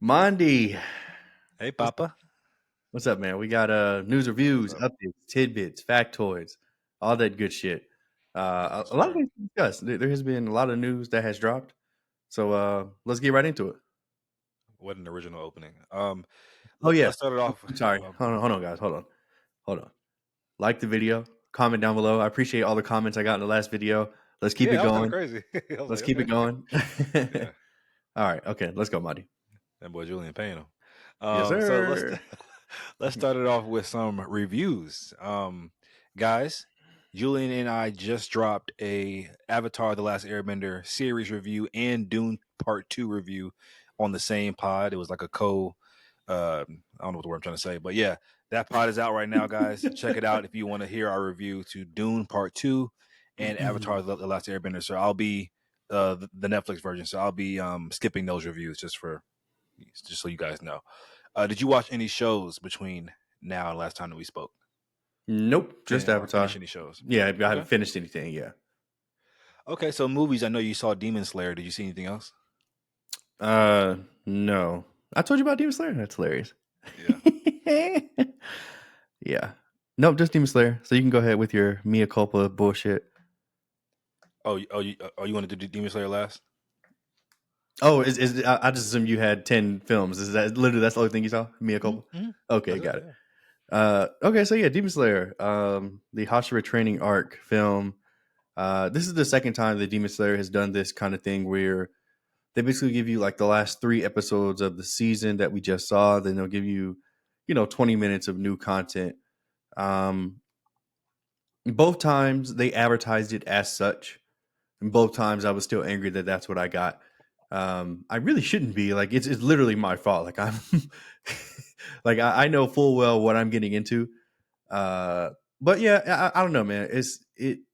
Mondi, Hey, what's Papa. what's up, man? We got news What's reviews, up? updates, tidbits, factoids, all that good shit. Yes, A lot of sir. things to discuss. There has been a lot of news that has dropped, so let's get right into it. What an original opening. Oh yeah, Let's start it off. I'm sorry. Hold on, guys. Hold on. Like the video, comment down below. I appreciate all the comments I got in the last video. Let's keep Yeah, it that was kind of going. crazy. I was Let's like, keep it okay. going. Yeah, All right, okay, let's go, Mondi. that boy Julian paying him. Yes, So let's sir. let's start it off with some reviews. Guys, Julian and I just dropped a Avatar: The Last Airbender series review and Dune Part Two review on the same pod. It was like a I don't know what the word I'm trying to say, but yeah, that pod is out right now, guys. Check it out if you want to hear our review to Dune Part Two and Avatar: The Last Airbender. So I'll be the Netflix version. So I'll be skipping those reviews just so you guys know. Did you watch any shows between now and last time that we spoke? Nope, just Or finish Avatar. any shows? Yeah, I haven't Okay. finished anything. Yeah. Okay. So movies. I know you saw Demon Slayer. Did you see anything else? No. I told you about Demon Slayer. That's hilarious. Yeah. Yeah. Nope, just Demon Slayer. So you can go ahead with your Mea Culpa bullshit. You wanted to do Demon Slayer last? Oh, I just assumed you had 10 films. Is that literally that's the only thing you saw? Mea Culpa? Mm-hmm. Okay, That's it. got it. Yeah. Okay, so yeah, Demon Slayer. The Hoshira Training Arc Film. This is the second time that Demon Slayer has done this kind of thing where they basically give you like the last 3 episodes of the season that we just saw. Then they'll give you, 20 minutes of new content. Um, both times they advertised it as such, and both times I was still angry that that's what I got. I really shouldn't be like it's literally my fault. Like I'm like I know full well what I'm getting into. But yeah, I don't know, man. It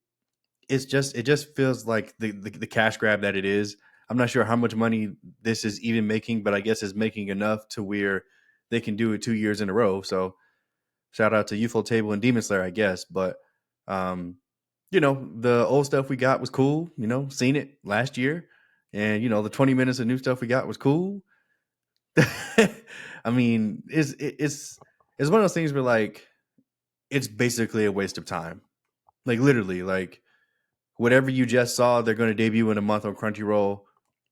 just feels like the cash grab that it is. I'm not sure how much money this is even making, but I guess it's making enough to where they can do it 2 years in a row. So shout out to Youthful Table and Demon Slayer, I guess. But um, the old stuff we got was cool. Seen it last year, and the 20 minutes of new stuff we got was cool. I mean, it's one of those things where like it's basically a waste of time. Like literally, like whatever you just saw, they're going to debut in a month on Crunchyroll.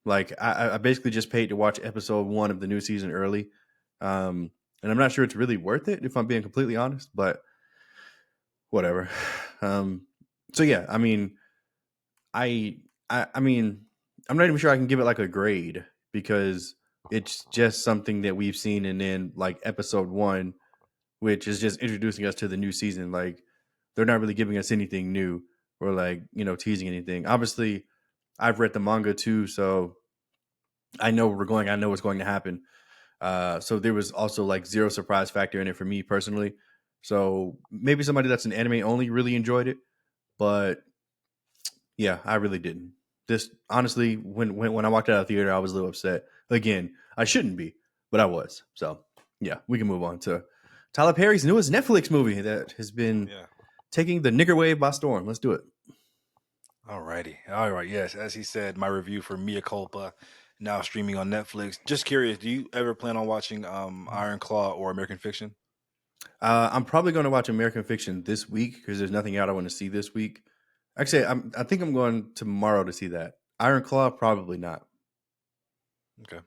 Like I basically just paid to watch episode 1 of the new season early, and I'm not sure it's really worth it if I'm being completely honest. But whatever. So yeah, I mean, I mean, I'm not even sure I can give it like a grade because it's just something that we've seen, and then like episode 1, which is just introducing us to the new season. Like they're not really giving us anything new or like teasing anything. Obviously, I've read the manga too, so I know where we're going. I know what's going to happen. So there was also like zero surprise factor in it for me personally. So maybe somebody that's an anime only really enjoyed it, but yeah, I really didn't. Just honestly, when I walked out of the theater, I was a little upset. Again, I shouldn't be, but I was. So yeah, we can move on to Tyler Perry's newest Netflix movie that has been Yeah. taking the nigger wave by storm. Let's do it. Alrighty. All right. Yes. As he said, my review for Mea Culpa, now streaming on Netflix. Just curious, do you ever plan on watching Iron Claw or American Fiction? I'm probably going to watch American Fiction this week because there's nothing out I want to see this week. Actually, I think I'm going tomorrow to see that. Iron Claw, probably not. Okay.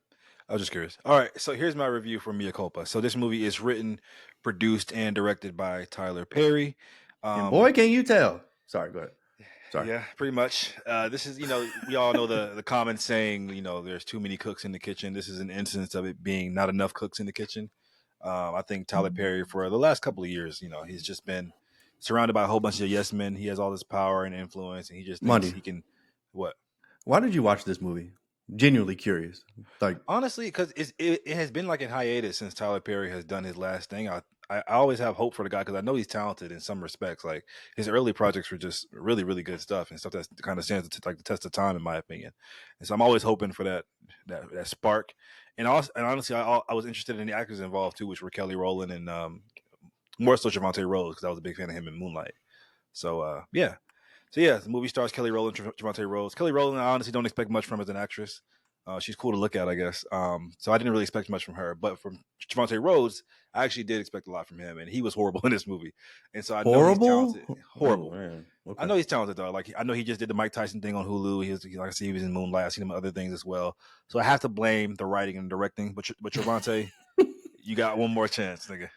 I was just curious. All right. So here's my review for Mea Culpa. So this movie is written, produced, and directed by Tyler Perry. And boy, Um, can you tell? Sorry, go ahead. Sorry. yeah, pretty much. This is, we all know the common saying, there's too many cooks in the kitchen. This is an instance of it being not enough cooks in the kitchen. I think Tyler Perry, for the last couple of years, he's just been surrounded by a whole bunch of yes men. He has all this power and influence, and he just thinks Monday, he can. What? why did you watch this movie? Genuinely curious. Like, Honestly, because it has been like in hiatus since Tyler Perry has done his last thing. I always have hope for the guy because I know he's talented in some respects. Like his early projects were just really, really good stuff and stuff that kind of stands like the test of time, in my opinion. And so I'm always hoping for that spark. And also, and honestly, I was interested in the actors involved too, which were Kelly Rowland and more so Javante Rose because I was a big fan of him in Moonlight. So yeah. So yeah, the movie stars Kelly Rowland, Javante Rose. Kelly Rowland, I honestly don't expect much from as an actress. She's cool to look at, I guess. So I didn't really expect much from her, but from Javante Rhodes, I actually did expect a lot from him, and he was horrible in this movie. And so I know he's talented. Horrible. Oh, man. Okay. I know he's talented though. Like I know he just did the Mike Tyson thing on Hulu. Like I see, he was in Moonlight. I've seen him in other things as well. So I have to blame the writing and directing. But Javante, you got one more chance, nigga.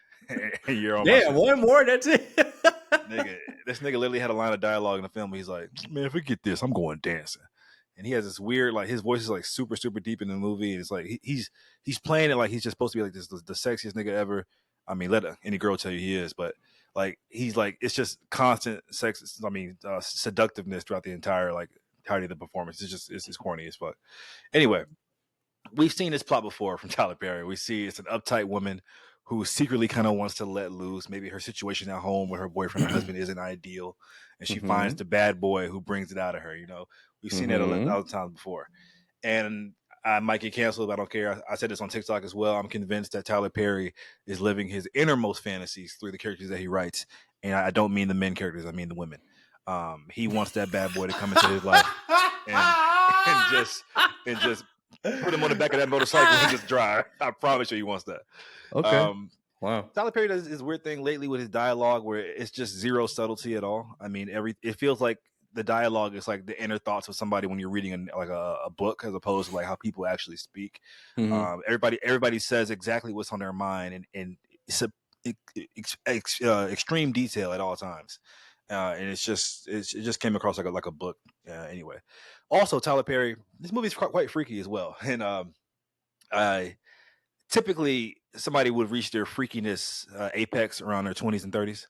You're on my one more. That's it. nigga. This nigga literally had a line of dialogue in the film. Where he's like, "Man, forget this. I'm going dancing." And he has this weird, like his voice is like super, super deep in the movie. And it's like he's playing it like he's just supposed to be like this the sexiest nigga ever. I mean, let any girl tell you he is, but like he's like it's just constant sex. I mean, seductiveness throughout the entirety of the performance. It's corny as fuck. Anyway, we've seen this plot before from Tyler Perry. We see it's an uptight woman who secretly kind of wants to let loose. Maybe her situation at home with her boyfriend or husband isn't ideal, and she finds the bad boy who brings it out of her. You know, we've seen that a lot of times before, and I might get canceled, but I don't care. I said this on TikTok as well. I'm convinced that Tyler Perry is living his innermost fantasies through the characters that he writes, and I don't mean the men characters. I mean the women. He wants that bad boy to come into his life and just put him on the back of that motorcycle and just drive. I promise you, he wants that. Okay. Wow. Tyler Perry does his weird thing lately with his dialogue, where it's just zero subtlety at all. I mean, it feels like the dialogue is like the inner thoughts of somebody when you're reading a book, as opposed to like how people actually speak. Everybody says exactly what's on their mind, and it's extreme detail at all times. And it just came across like a book. Anyway, also Tyler Perry, this movie's quite freaky as well, and I typically somebody would reach their freakiness apex around their 20s and 30s,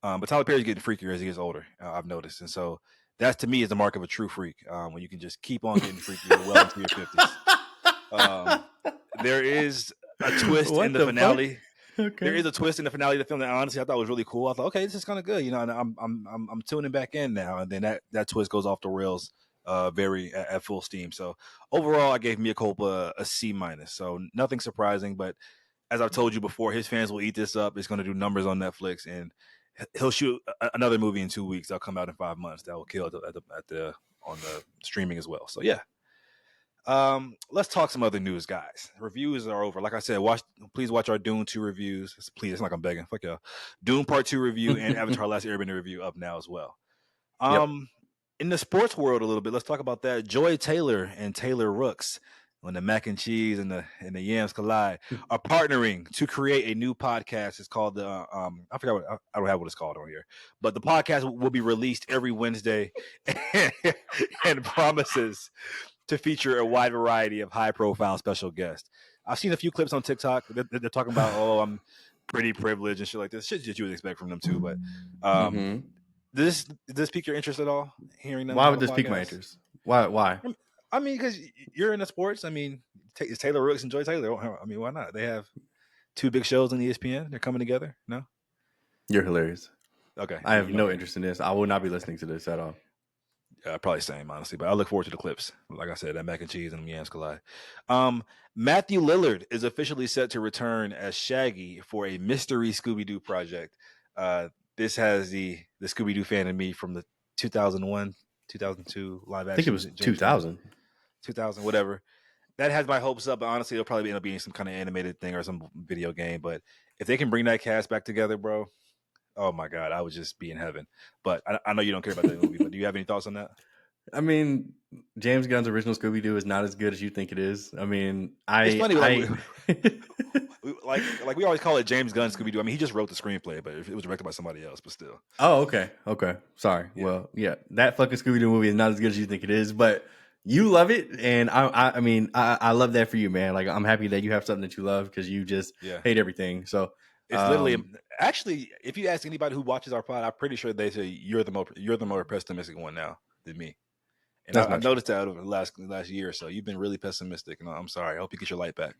but Tyler Perry's getting freakier as he gets older. I've noticed, and so that to me is the mark of a true freak. When you can just keep on getting freakier well into your 50s. There is a twist in the finale. Okay. There is a twist in the finale of the film that honestly I thought was really cool. I thought, okay, this is kind of good, you know. And I'm tuning back in now, and then that twist goes off the rails, very at full steam. So overall, I gave Mea Culpa a C-. So nothing surprising, but as I've told you before, his fans will eat this up. It's going to do numbers on Netflix, and he'll shoot another movie in 2 weeks. That'll come out in 5 months. That will kill on the streaming as well. So yeah. Let's talk some other news, guys. Reviews are over. Like I said, please watch our Dune 2 reviews. Please, it's like I'm begging. Fuck y'all. Dune Part 2 review and Avatar Last Airbender review up now as well. In the sports world a little bit, let's talk about that. Joy Taylor and Taylor Rooks, when the mac and cheese and the yams collide, are partnering to create a new podcast. It's called the I forgot I don't have what it's called on here, but the podcast will be released every Wednesday and promises to feature a wide variety of high-profile special guests. I've seen a few clips on TikTok. They're talking about, I'm pretty privileged and shit like this. Shit that you would expect from them too. But does this pique your interest at all? Hearing them? Why would this pique my interest? Why? I mean, because you're into sports. I mean, is Taylor Rooks and Joy Taylor? I mean, why not? They have 2 big shows on ESPN. They're coming together. No, you're hilarious. Okay, I have no interest in this. I will not be listening to this at all. Probably same, honestly, but I look forward to the clips. Like I said, that mac and cheese and yams collide. Matthew Lillard is officially set to return as Shaggy for a mystery Scooby-Doo project. This has the Scooby-Doo fan in me from the 2001, 2002 live action. I think it was 2000. 2000, whatever. That has my hopes up, but honestly, it'll probably end up being some kind of animated thing or some video game. But if they can bring that cast back together, bro, oh my God, I would just be in heaven. But I know you don't care about that movie, but do you have any thoughts on that? I mean, James Gunn's original Scooby-Doo is not as good as you think it is. I mean, it's funny, like we always call it James Gunn Scooby-Doo. I mean, he just wrote the screenplay, but it was directed by somebody else, but still. Oh, okay. Sorry. Yeah. Well, yeah, that fucking Scooby-Doo movie is not as good as you think it is, but you love it, and I mean, I love that for you, man. Like, I'm happy that you have something that you love because you just hate everything. So it's literally, actually, if you ask anybody who watches our pod, I'm pretty sure they say you're the more pessimistic one now than me. And I've noticed that over the last year or so. You've been really pessimistic, and I'm sorry. I hope you get your light back.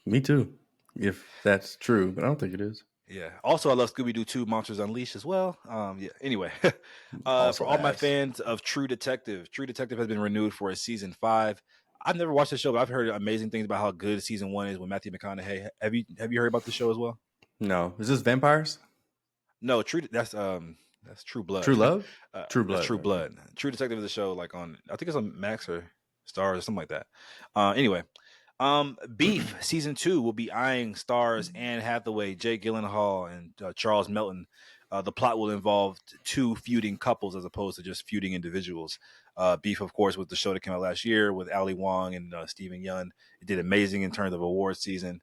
Me too, if that's true, but I don't think it is. Yeah. Also, I love Scooby-Doo 2 Monsters Unleashed as well. Yeah. Anyway, for all my fans of True Detective has been renewed for a season 5. I've never watched the show, but I've heard amazing things about how good season 1 is with Matthew McConaughey. Have you heard about the show as well? No. Is this vampires? No, that's True Blood. True Love? True Blood. True Blood. True Detective is a show like on, I think it's on Max or stars or something like that. Anyway, Beef season 2 will be eyeing stars Anne Hathaway, Jake Gyllenhaal, and Charles Melton. The plot will involve two feuding couples as opposed to just feuding individuals. Beef, of course, was the show that came out last year with Ali Wong and Steven Yeun. It did amazing in terms of awards season.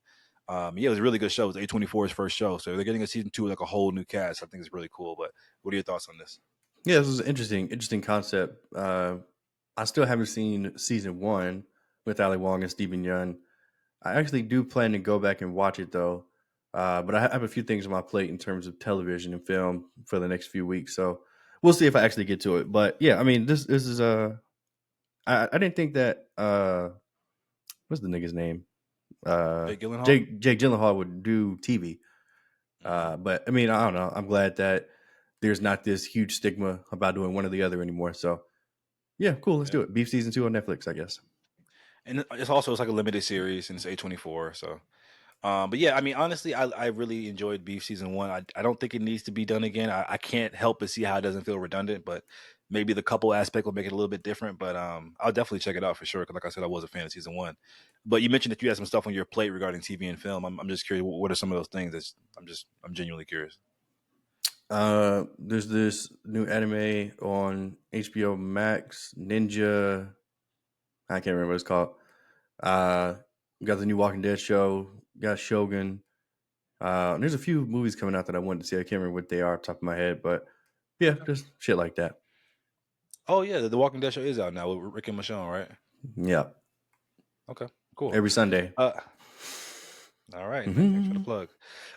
Yeah, it was a really good show. It was A24's first show, so they're getting a season 2 with like a whole new cast. I think it's really cool. But what are your thoughts on this? Yeah, this was an interesting concept. I still haven't seen season 1 with Ali Wong and Steven Yeun. I actually do plan to go back and watch it though. But I have a few things on my plate in terms of television and film for the next few weeks. So we'll see if I actually get to it. But yeah, I mean, this is I didn't think that what's the nigga's name? Jake Gyllenhaal. Jake Gyllenhaal would do TV. But I mean, I don't know. I'm glad that there's not this huge stigma about doing one or the other anymore. So yeah, cool. Let's do it. Beef season 2 on Netflix, I guess. And it's like a limited series and it's A24. So, but yeah, I mean, honestly, I really enjoyed Beef season 1. I don't think it needs to be done again. I can't help but see how it doesn't feel redundant, but maybe the couple aspect will make it a little bit different. But I'll definitely check it out for sure. Because like I said, I was a fan of season 1. But you mentioned that you had some stuff on your plate regarding TV and film. I'm just curious. What are some of those things? I'm genuinely curious. There's this new anime on HBO Max, Ninja. I can't remember what it's called. Got the new Walking Dead show. Got Shogun. There's a few movies coming out that I wanted to see. I can't remember what they are off the top of my head, but yeah, just shit like that. Oh yeah, the Walking Dead show is out now with Rick and Michonne, right? Yeah. Okay, cool. Every Sunday. All right, thanks for the plug.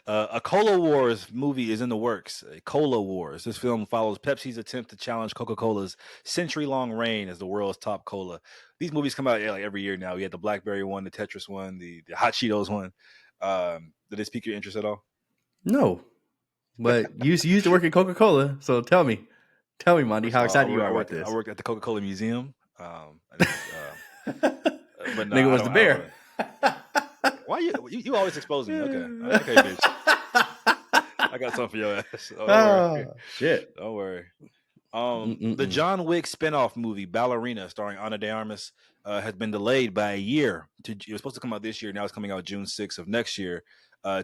A Cola Wars movie is in the works. Cola Wars. This film follows Pepsi's attempt to challenge Coca-Cola's century-long reign as the world's top cola. These movies come out like every year now. We had the Blackberry one, the Tetris one, the Hot Cheetos one. Did this pique your interest at all? No, but you used to work at Coca-Cola, so tell me, Monty, how excited you are about this? I worked at the Coca-Cola Museum. But no, nigga was the bear. Why you always exposing me? Okay, bitch. I got something for your ass. Shit. Don't worry. The John Wick spinoff movie Ballerina, starring Ana de Armas, has been delayed by a year. It was supposed to come out this year. Now it's coming out June 6th of next year.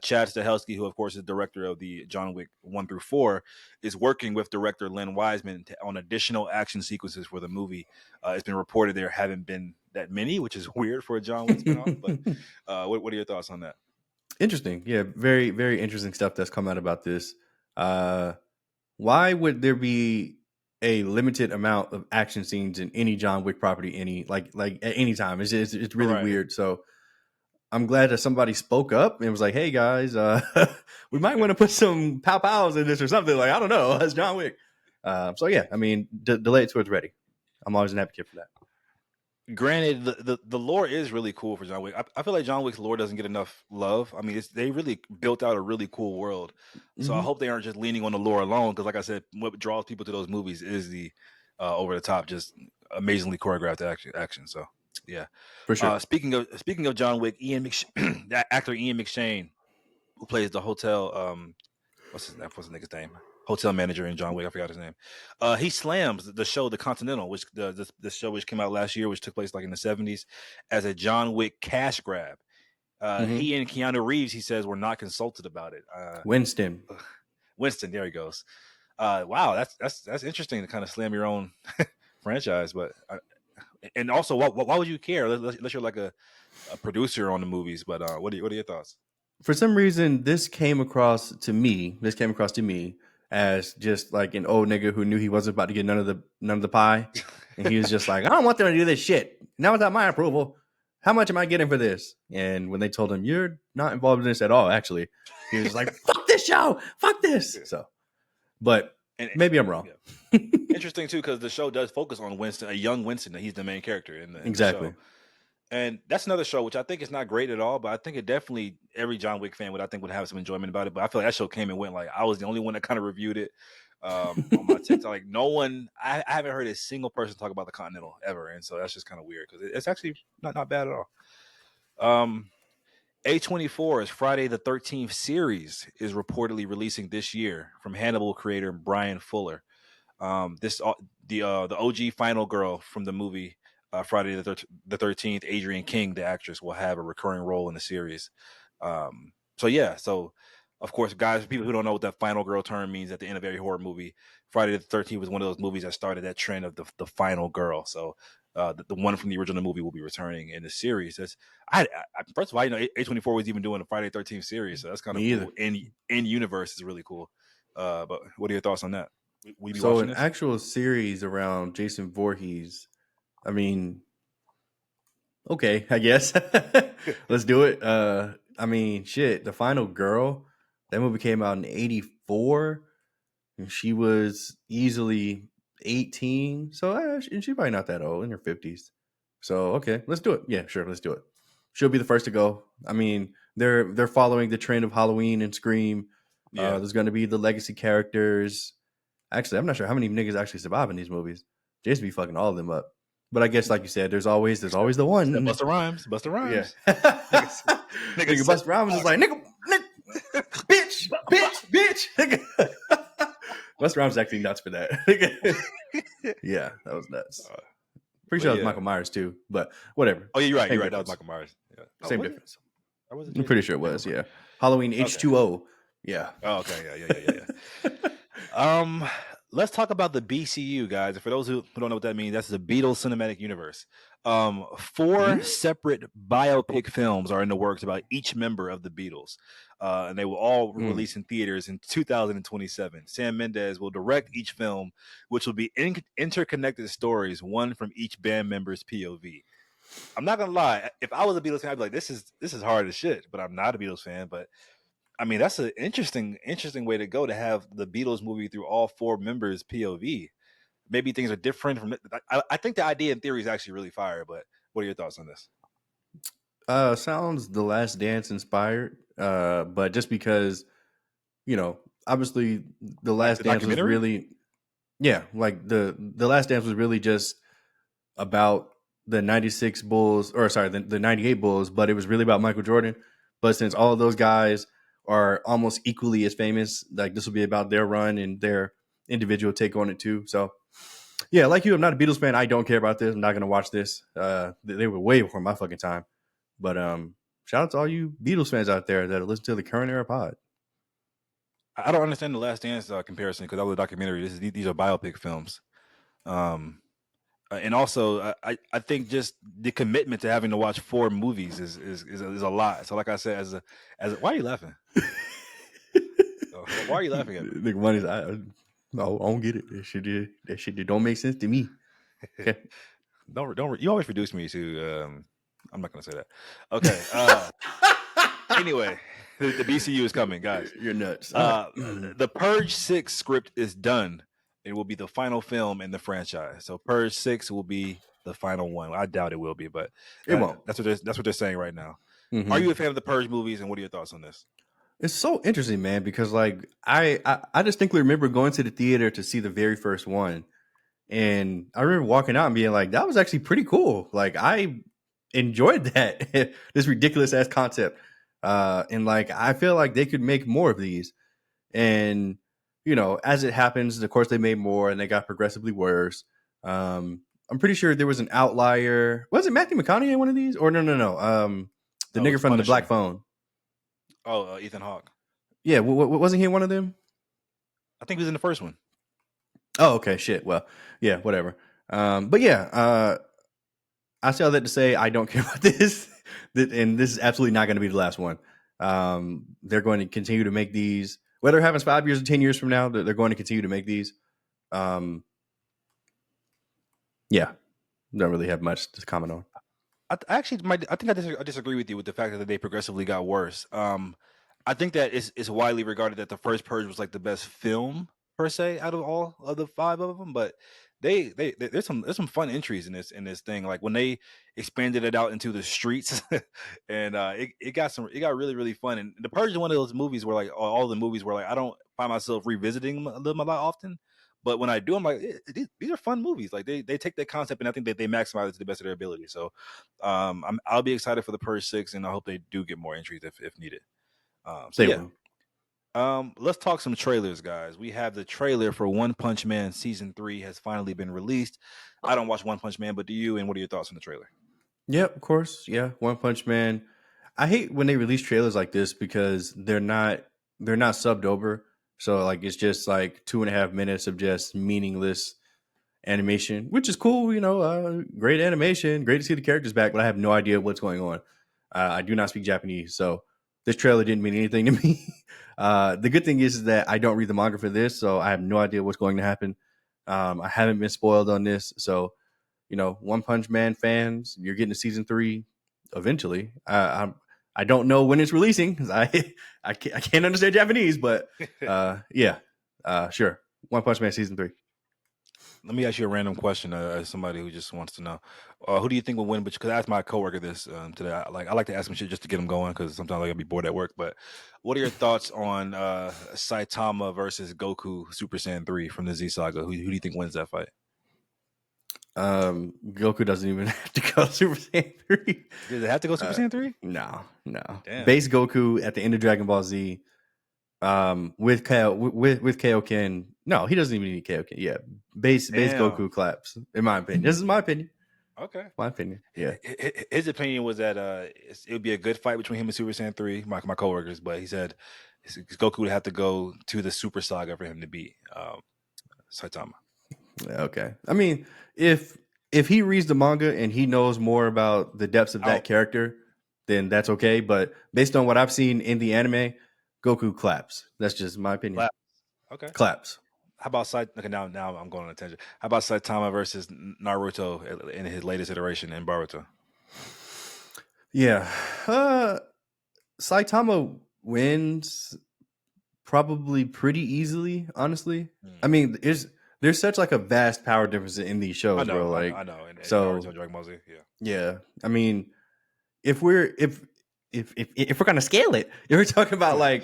Chad Stahelski, who of course is director of the John Wick 1 through 4, is working with director Len Wiseman on additional action sequences for the movie. It's been reported there haven't been that many, which is weird for a John Wick spinoff. But what are your thoughts on that? Interesting. Yeah, very, very interesting stuff that's come out about this. Why would there be a limited amount of action scenes in any John Wick property, like at any time? It's really weird. So I'm glad that somebody spoke up and was like, "Hey guys, we might want to put some pow pows in this or something." Like, I don't know, it's John Wick. So yeah, I mean, delay it till it's ready. I'm always an advocate for that. Granted, the lore is really cool for John Wick. I feel like John Wick's lore doesn't get enough love. I mean, they really built out a really cool world. So I hope they aren't just leaning on the lore alone. Because, like I said, what draws people to those movies is the over the top, just amazingly choreographed action. So yeah, for sure. Speaking of John Wick, that actor Ian McShane, who plays the hotel, what's the nigga's name? Hotel manager in John Wick. I forgot his name. He slams the show The Continental, which the show which came out last year, which took place like in the 70s, as a John Wick cash grab. He and Keanu Reeves, he says, were not consulted about it. Winston, there he goes. Wow, that's interesting to kind of slam your own franchise, but and also, why would you care unless you're like a producer on the movies? But what are your thoughts? For some reason, this came across to me as just like an old nigga who knew he wasn't about to get none of the pie, and he was just like, "I don't want them to do this shit. Now without my approval, how much am I getting for this?" And when they told him, "You're not involved in this at all," actually, he was like, "Fuck this show, fuck this." So, but maybe I'm wrong. Yeah. Interesting too, because the show does focus on Winston, a young Winston. He's the main character in the exactly. show. And that's another show which I think is not great at all, but I think it definitely every John Wick fan would have some enjoyment about it. But I feel like that show came and went. Like I was the only one that kind of reviewed it on my TikTok. Like no one, I haven't heard a single person talk about the Continental ever, and so that's just kind of weird because it's actually not bad at all. A24's Friday the 13th series is reportedly releasing this year from Hannibal creator Brian Fuller. The OG final girl from the movie Friday the 13th, Adrienne King, the actress, will have a recurring role in the series. So of course, guys, people who don't know what that final girl term means at the end of every horror movie, Friday the 13th was one of those movies that started that trend of the final girl. So the one from the original movie will be returning in the series. That's first of all, A24 was even doing a Friday the 13th series, so that's kind of Me cool. In universe is really cool. But what are your thoughts on that? Will you be So watching an this? actual series around Jason Voorhees, I mean, okay, I guess. Let's do it. I mean, shit, The Final Girl, that movie came out in 84, and she was easily 18. So and she's probably not that old, in her 50s. So okay, let's do it. Yeah, sure, let's do it. She'll be the first to go. I mean, they're following the trend of Halloween and Scream. Yeah. There's going to be the legacy characters. Actually, I'm not sure how many niggas actually survive in these movies. Jason be fucking all of them up. But I guess, like you said, there's always the one. Busta Rhymes. Busta Yeah. Rhymes. Nigga Busta Rhymes is like, nigga, bitch. Nigga. Busta Rhymes is actually nuts for that. Yeah, that was nuts. Pretty sure that was Michael Myers too, but whatever. Oh, yeah, you're right. Same You're right. That was difference. Michael Myers. Yeah. Same difference. I'm I'm pretty sure it was. Yeah. Halloween H2O. Yeah. Oh, okay. Yeah. Let's talk about the BCU, guys. And for those who don't know what that means, that's the Beatles Cinematic Universe. 4 separate biopic films are in the works about each member of the Beatles, and they will all release in theaters in 2027. Sam Mendes will direct each film, which will be interconnected stories, one from each band member's POV. I'm not gonna lie. If I was a Beatles fan, I'd be like, "This is hard as shit." But I'm not a Beatles fan. But I mean, that's an interesting way to go, to have the Beatles movie through all 4 members' POV. Maybe things are different from. I think the idea in theory is actually really fire. But what are your thoughts on this? Sounds The Last Dance inspired, but just because, obviously The Last Dance was really, like the Last Dance was really just about the 96 Bulls, or sorry, the 98 Bulls, but it was really about Michael Jordan. But since all of those guys are almost equally as famous, like this will be about their run and their individual take on it too. So yeah, like you, I'm not a Beatles fan. I don't care about this. I'm not going to watch this. They were way before my fucking time. But shout out to all you Beatles fans out there that listen to the Current Era Pod. I don't understand the Last Dance comparison, because all the documentary, these are biopic films. And also, I think just the commitment to having to watch 4 movies is a lot. So, like I said, as a why are you laughing? Why are you laughing at me? The one is I don't get it. That shit don't make sense to me. Okay. Don't you always reduce me to I'm not gonna say that. Okay. Anyway, the BCU is coming, guys. You're nuts. The Purge 6 script is done. It will be the final film in the franchise. So Purge 6 will be the final one. I doubt it will be, but it won't. That's what they're saying right now. Mm-hmm. Are you a fan of the Purge movies, and what are your thoughts on this? It's so interesting, man, because like I distinctly remember going to the theater to see the very first one, and I remember walking out and being like, that was actually pretty cool. Like I enjoyed that this ridiculous ass concept, and like I feel like they could make more of these. And as it happens, of course they made more and they got progressively worse. I'm pretty sure there was an outlier. Was it Matthew McConaughey in one of these? Or no. The nigga from the Black Phone. Oh, Ethan Hawke. Yeah, wasn't he in one of them? I think he was in the first one. Oh, okay, shit. Well, yeah, whatever. But yeah, I say all that to say I don't care about this, and this is absolutely not going to be the last one. They're going to continue to make these, whether it happens 5 years or 10 years from now. They're going to continue to make these. Yeah, don't really have much to comment on. I think I disagree with you with the fact that they progressively got worse. I think that it's widely regarded that the first Purge was like the best film per se out of all of the 5 of them, but there's some fun entries in this thing. Like when they expanded it out into the streets, and it got really, really fun. And the Purge is one of those movies where like all the movies where like I don't find myself revisiting them a lot often. But when I do, I'm like, these are fun movies. Like they take that concept, and I think that they maximize it to the best of their ability. So I'll be excited for the Purge 6, and I hope they do get more entries if needed. So yeah. Let's talk some trailers, guys. We have the trailer for One Punch Man season 3 has finally been released. I don't watch One Punch Man, but do you? And what are your thoughts on the trailer? Yep, of course. Yeah, One Punch Man. I hate when they release trailers like this because they're not subbed over. So like it's just like 2.5 minutes of just meaningless animation, which is cool. Great animation, great to see the characters back, but I have no idea what's going on. I do not speak Japanese, so this trailer didn't mean anything to me. The good thing is that I don't read the manga for this, so I have no idea what's going to happen. I haven't been spoiled on this, so One Punch Man fans, you're getting to season 3 eventually. I don't know when it's releasing because I can't understand Japanese, but sure. One Punch Man season 3. Let me ask you a random question as somebody who just wants to know. Who do you think will win? Because I asked my coworker this today. I like to ask him shit just to get him going because sometimes I gotta be bored at work. But what are your thoughts on Saitama versus Goku Super Saiyan 3 from the Z Saga? Who do you think wins that fight? Goku doesn't even have to go Super Saiyan 3. Does it have to go Super Saiyan 3? No. Damn. Base Goku at the end of Dragon Ball Z, with Kaioken. No, he doesn't even need Kaioken. Yeah, base Goku claps. In my opinion, this is my opinion. Okay, my opinion. Yeah, his opinion was that it would be a good fight between him and Super Saiyan 3. My coworkers, but he said Goku would have to go to the Super Saga for him to beat Saitama. Okay, I mean, if he reads the manga and he knows more about the depths of that character, then that's okay. But based on what I've seen in the anime, Goku claps. That's just my opinion. Claps. Okay. Claps. How about Okay, now I'm going on a tangent. How about Saitama versus Naruto in his latest iteration in Boruto? Yeah. Saitama wins probably pretty easily, honestly. I mean, there's such like a vast power difference in these shows, bro. Like, I know. And so Naruto, Dragon Ball Z, yeah. I mean, if we're gonna scale it, if we're talking about I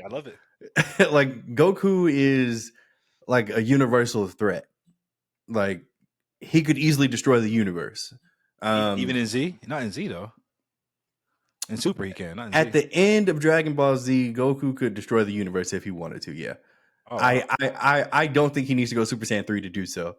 love it. like Goku is like a universal threat. Like he could easily destroy the universe. Even in Z, not in Z though. In Super, he can. Not in at Z. The end of Dragon Ball Z, Goku could destroy the universe if he wanted to. Yeah. Oh, wow. I don't think he needs to go Super Saiyan 3 to do so.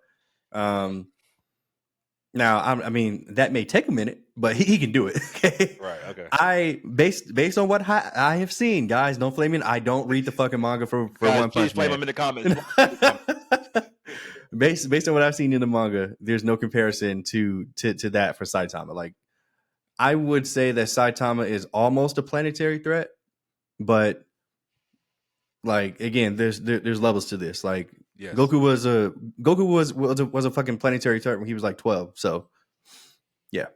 Now, I mean, that may take a minute, but he can do it. Okay. Right. Okay. Based on what I have seen, guys, don't flame me. I don't read the fucking manga for guys, One Punch Man. Please flame him in the comments. Based on what I've seen in the manga, there's no comparison to that for Saitama. Like, I would say that Saitama is almost a planetary threat, but like again, there's levels to this. Like, yes. Goku was a fucking planetary threat when he was like 12. So, yeah,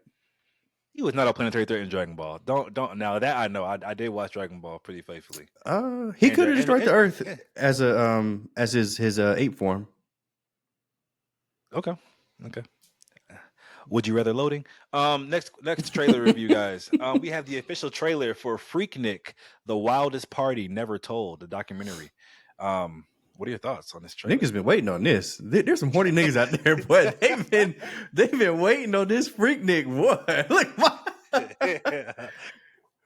he was not a planetary threat in Dragon Ball. Don't now that I know. I did watch Dragon Ball pretty faithfully. He could have destroyed the Earth as his ape form. Okay. Would you rather loading? Next trailer review, guys. We have the official trailer for Freaknik, The Wildest Party Never Told, the documentary. What are your thoughts on this trailer? Niggas been waiting on this. There's some horny niggas out there, but they've been waiting on this Freaknik. What? Look,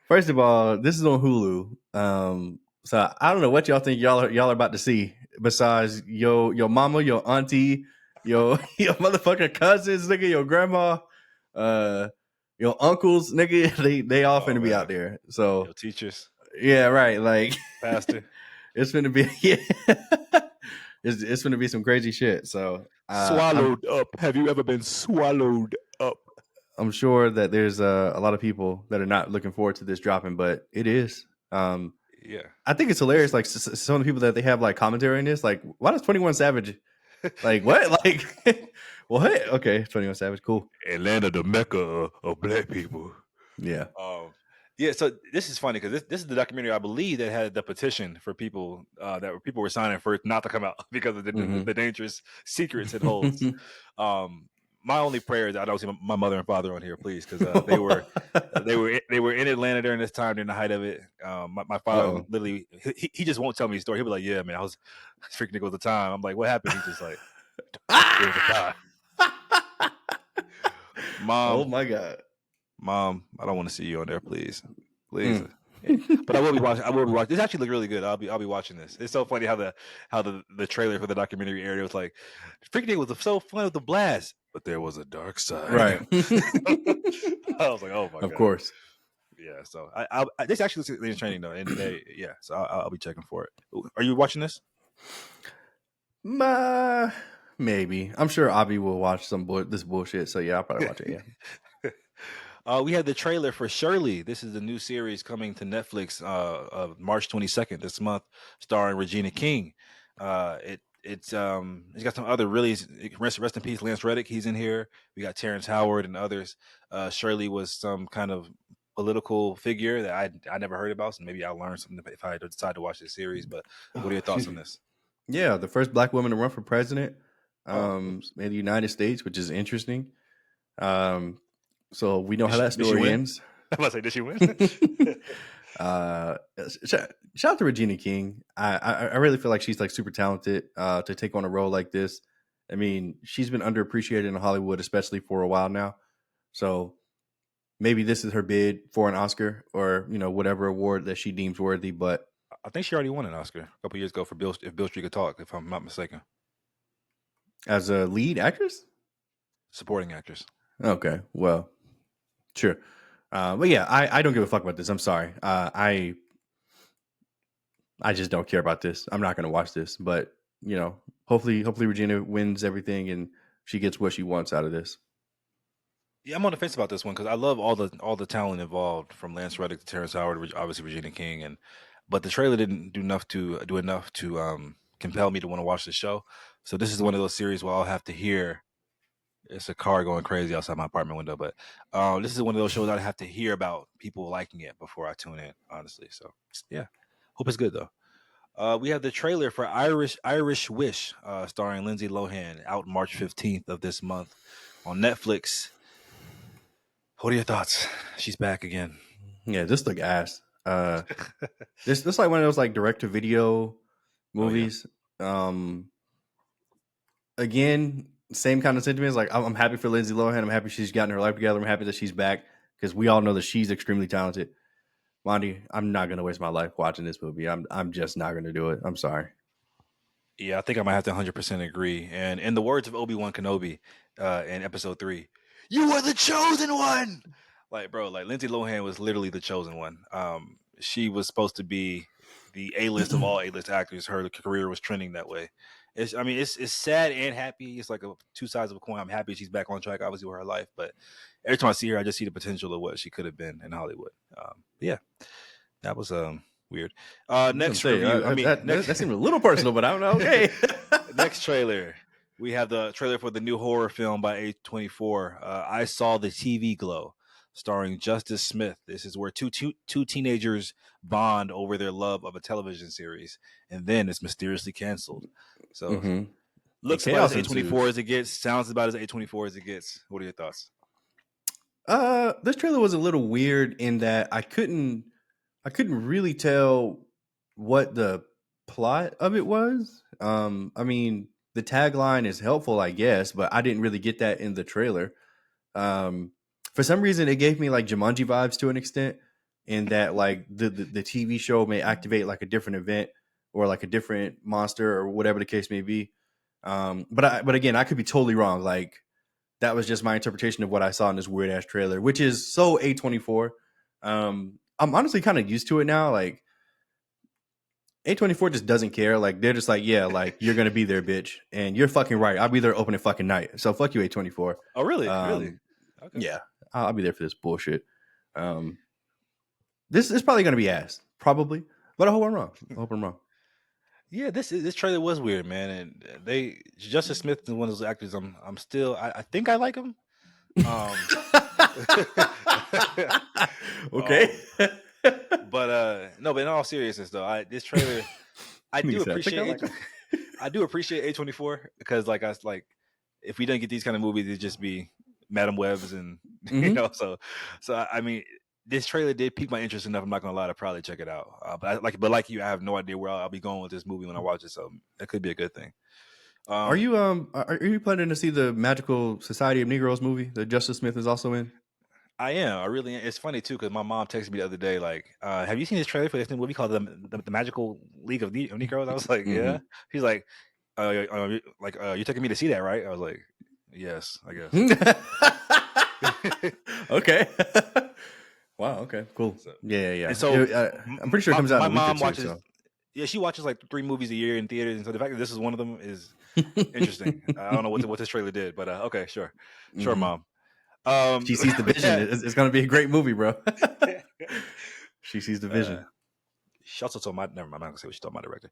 first of all, this is on Hulu. So I don't know what y'all think y'all are about to see. Besides your mama, your auntie, your motherfucking cousins, nigga, your grandma, your uncles, nigga, they all finna be out there. So your teachers. Yeah, right. Like pastor. It's gonna be it's gonna be some crazy shit. So swallowed up. Have you ever been swallowed up? I'm sure that there's a lot of people that are not looking forward to this dropping, but it is. Yeah, I think it's hilarious. Like some of the people that they have like commentary in this, like, why does 21 Savage like what? Like what? Okay, 21 Savage, cool. Atlanta, the mecca of black people. Yeah. Yeah, so this is funny because this is the documentary I believe that had the petition for people people were signing for it not to come out because of the dangerous secrets it holds. My only prayer is I don't see my mother and father on here, please, because they were in Atlanta during this time, during the height of it. My father literally he just won't tell me the story. He'll be like, "Yeah, man, I was freaking at the time." I'm like, "What happened?" He's just like, "It was a time." Mom, oh my god. Mom, I don't want to see you on there, please. But I will be watching. This actually looked really good. I'll be watching this. It's so funny how the trailer for the documentary aired. It was like, Freaknik was so fun with the blast, but there was a dark side. Right. I was like, oh my god. Of course. Yeah. So this actually looks really training though, and yeah. So I'll be checking for it. Are you watching this? Maybe. I'm sure Avi will watch this bullshit. So yeah, I'll probably watch it. Yeah. We had the trailer for Shirley. This is the new series coming to Netflix March 22nd this month, starring Regina King. It's got some other really rest in peace Lance Reddick. He's in here. We got Terrence Howard and others. Shirley was some kind of political figure that I never heard about, so maybe I'll learn something if I decide to watch this series. But what are your thoughts on this? Yeah, the first black woman to run for president in the United States, which is interesting. So we know how that story ends. I was about to say, did she win? Shout out to Regina King. I really feel like she's like super talented to take on a role like this. I mean, she's been underappreciated in Hollywood, especially for a while now. So maybe this is her bid for an Oscar or, whatever award that she deems worthy. But I think she already won an Oscar a couple years ago for If Beale Street Could Talk, if I'm not mistaken. As a lead actress? Supporting actress. Okay, well, sure. But yeah, I don't give a fuck about this. I'm sorry. I just don't care about this. I'm not going to watch this. But, hopefully Regina wins everything and she gets what she wants out of this. Yeah, I'm on the fence about this one because I love all the talent involved, from Lance Reddick to Terrence Howard, obviously Regina King, but the trailer didn't do enough to compel me to want to watch the show. So this is one of those series where I'll have to hear. It's a car going crazy outside my apartment window, but this is one of those shows I'd have to hear about people liking it before I tune in, honestly. So yeah, hope it's good though. We have the trailer for Irish Wish, starring Lindsay Lohan, out March 15th of this month on Netflix. What are your thoughts? She's back again. Yeah, this look ass. This like one of those like direct to video movies. Oh, yeah. Again, same kind of sentiments. Like I'm happy for Lindsay Lohan. I'm happy she's gotten her life together. I'm happy that she's back because we all know that she's extremely talented. Monty, I'm not gonna waste my life watching this movie. I'm just not gonna do it. I'm sorry. Yeah, I think I might have to 100% agree. And in the words of Obi-Wan Kenobi in Episode 3, you are the chosen one. Like, bro, like Lindsay Lohan was literally the chosen one. She was supposed to be the A-list of all A-list actors. Her career was trending that way. It's sad and happy. It's like two sides of a coin. I'm happy she's back on track, obviously, with her life. But every time I see her, I just see the potential of what she could have been in Hollywood. Yeah, that was weird. Next review. That seemed a little personal, but I don't know. Okay. Next trailer. We have the trailer for the new horror film by A24. I Saw the TV Glow, starring Justice Smith. This is where two teenagers bond over their love of a television series, and then it's mysteriously canceled. So looks about as A24 as it gets. Sounds about as A24 as it gets. What are your thoughts? This trailer was a little weird in that I couldn't really tell what the plot of it was. I mean, the tagline is helpful, I guess, but I didn't really get that in the trailer. For some reason, it gave me like Jumanji vibes to an extent, in that like the TV show may activate like a different event or like a different monster or whatever the case may be. But again, I could be totally wrong. Like that was just my interpretation of what I saw in this weird ass trailer, which is so A24. I'm honestly kind of used to it now. Like A24 just doesn't care. Like they're just like, yeah, like you're gonna be there, bitch, and you're fucking right. I'll be there opening fucking night. So fuck you, A24. Oh really? Really? Okay. Yeah, I'll be there for this bullshit. This is probably gonna be ass, probably, but I hope I'm wrong. Yeah, this trailer was weird, man. And Justice Smith is one of those actors. I'm still. I think I like him. Okay. But in all seriousness though, this trailer, I do appreciate I do appreciate A24 because if we didn't get these kind of movies, it'd just be Madam Webs and so I mean, this trailer did pique my interest enough. I'm not gonna lie to probably check it out. But like you, I have no idea where I'll be going with this movie when I watch it. So that could be a good thing. Are you planning to see the Magical Society of Negroes movie that Justice Smith is also in? I am. I really am. It's funny too because my mom texted me the other day, like, "Have you seen this trailer for this new movie called the Magical League of Negroes?" I was like, "Yeah." She's like, "You're taking me to see that, right?" I was like, "Yes, I guess." Okay. Wow. Okay. Cool. So, Yeah. and so I'm pretty sure it comes out my in a week or mom two. watches. So. Yeah, she watches like 3 movies a year in theaters, and so the fact that this is one of them is interesting. I don't know what this trailer did, but okay, sure, mom. She sees the vision. It's going to be a great movie, bro. She sees the vision. She also told never mind. I'm not gonna say what she told my director.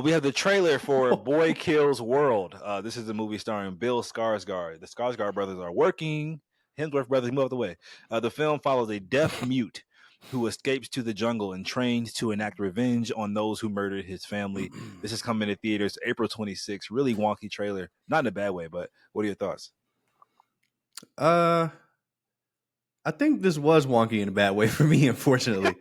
We have the trailer for Boy Kills World. This is a movie starring Bill Skarsgård. The Skarsgård brothers are working. Hemsworth brothers move out the way. The film follows a deaf mute who escapes to the jungle and trains to enact revenge on those who murdered his family. This is coming to theaters April 26th. Really wonky trailer, not in a bad way, but what are your thoughts? I think this was wonky in a bad way for me, unfortunately.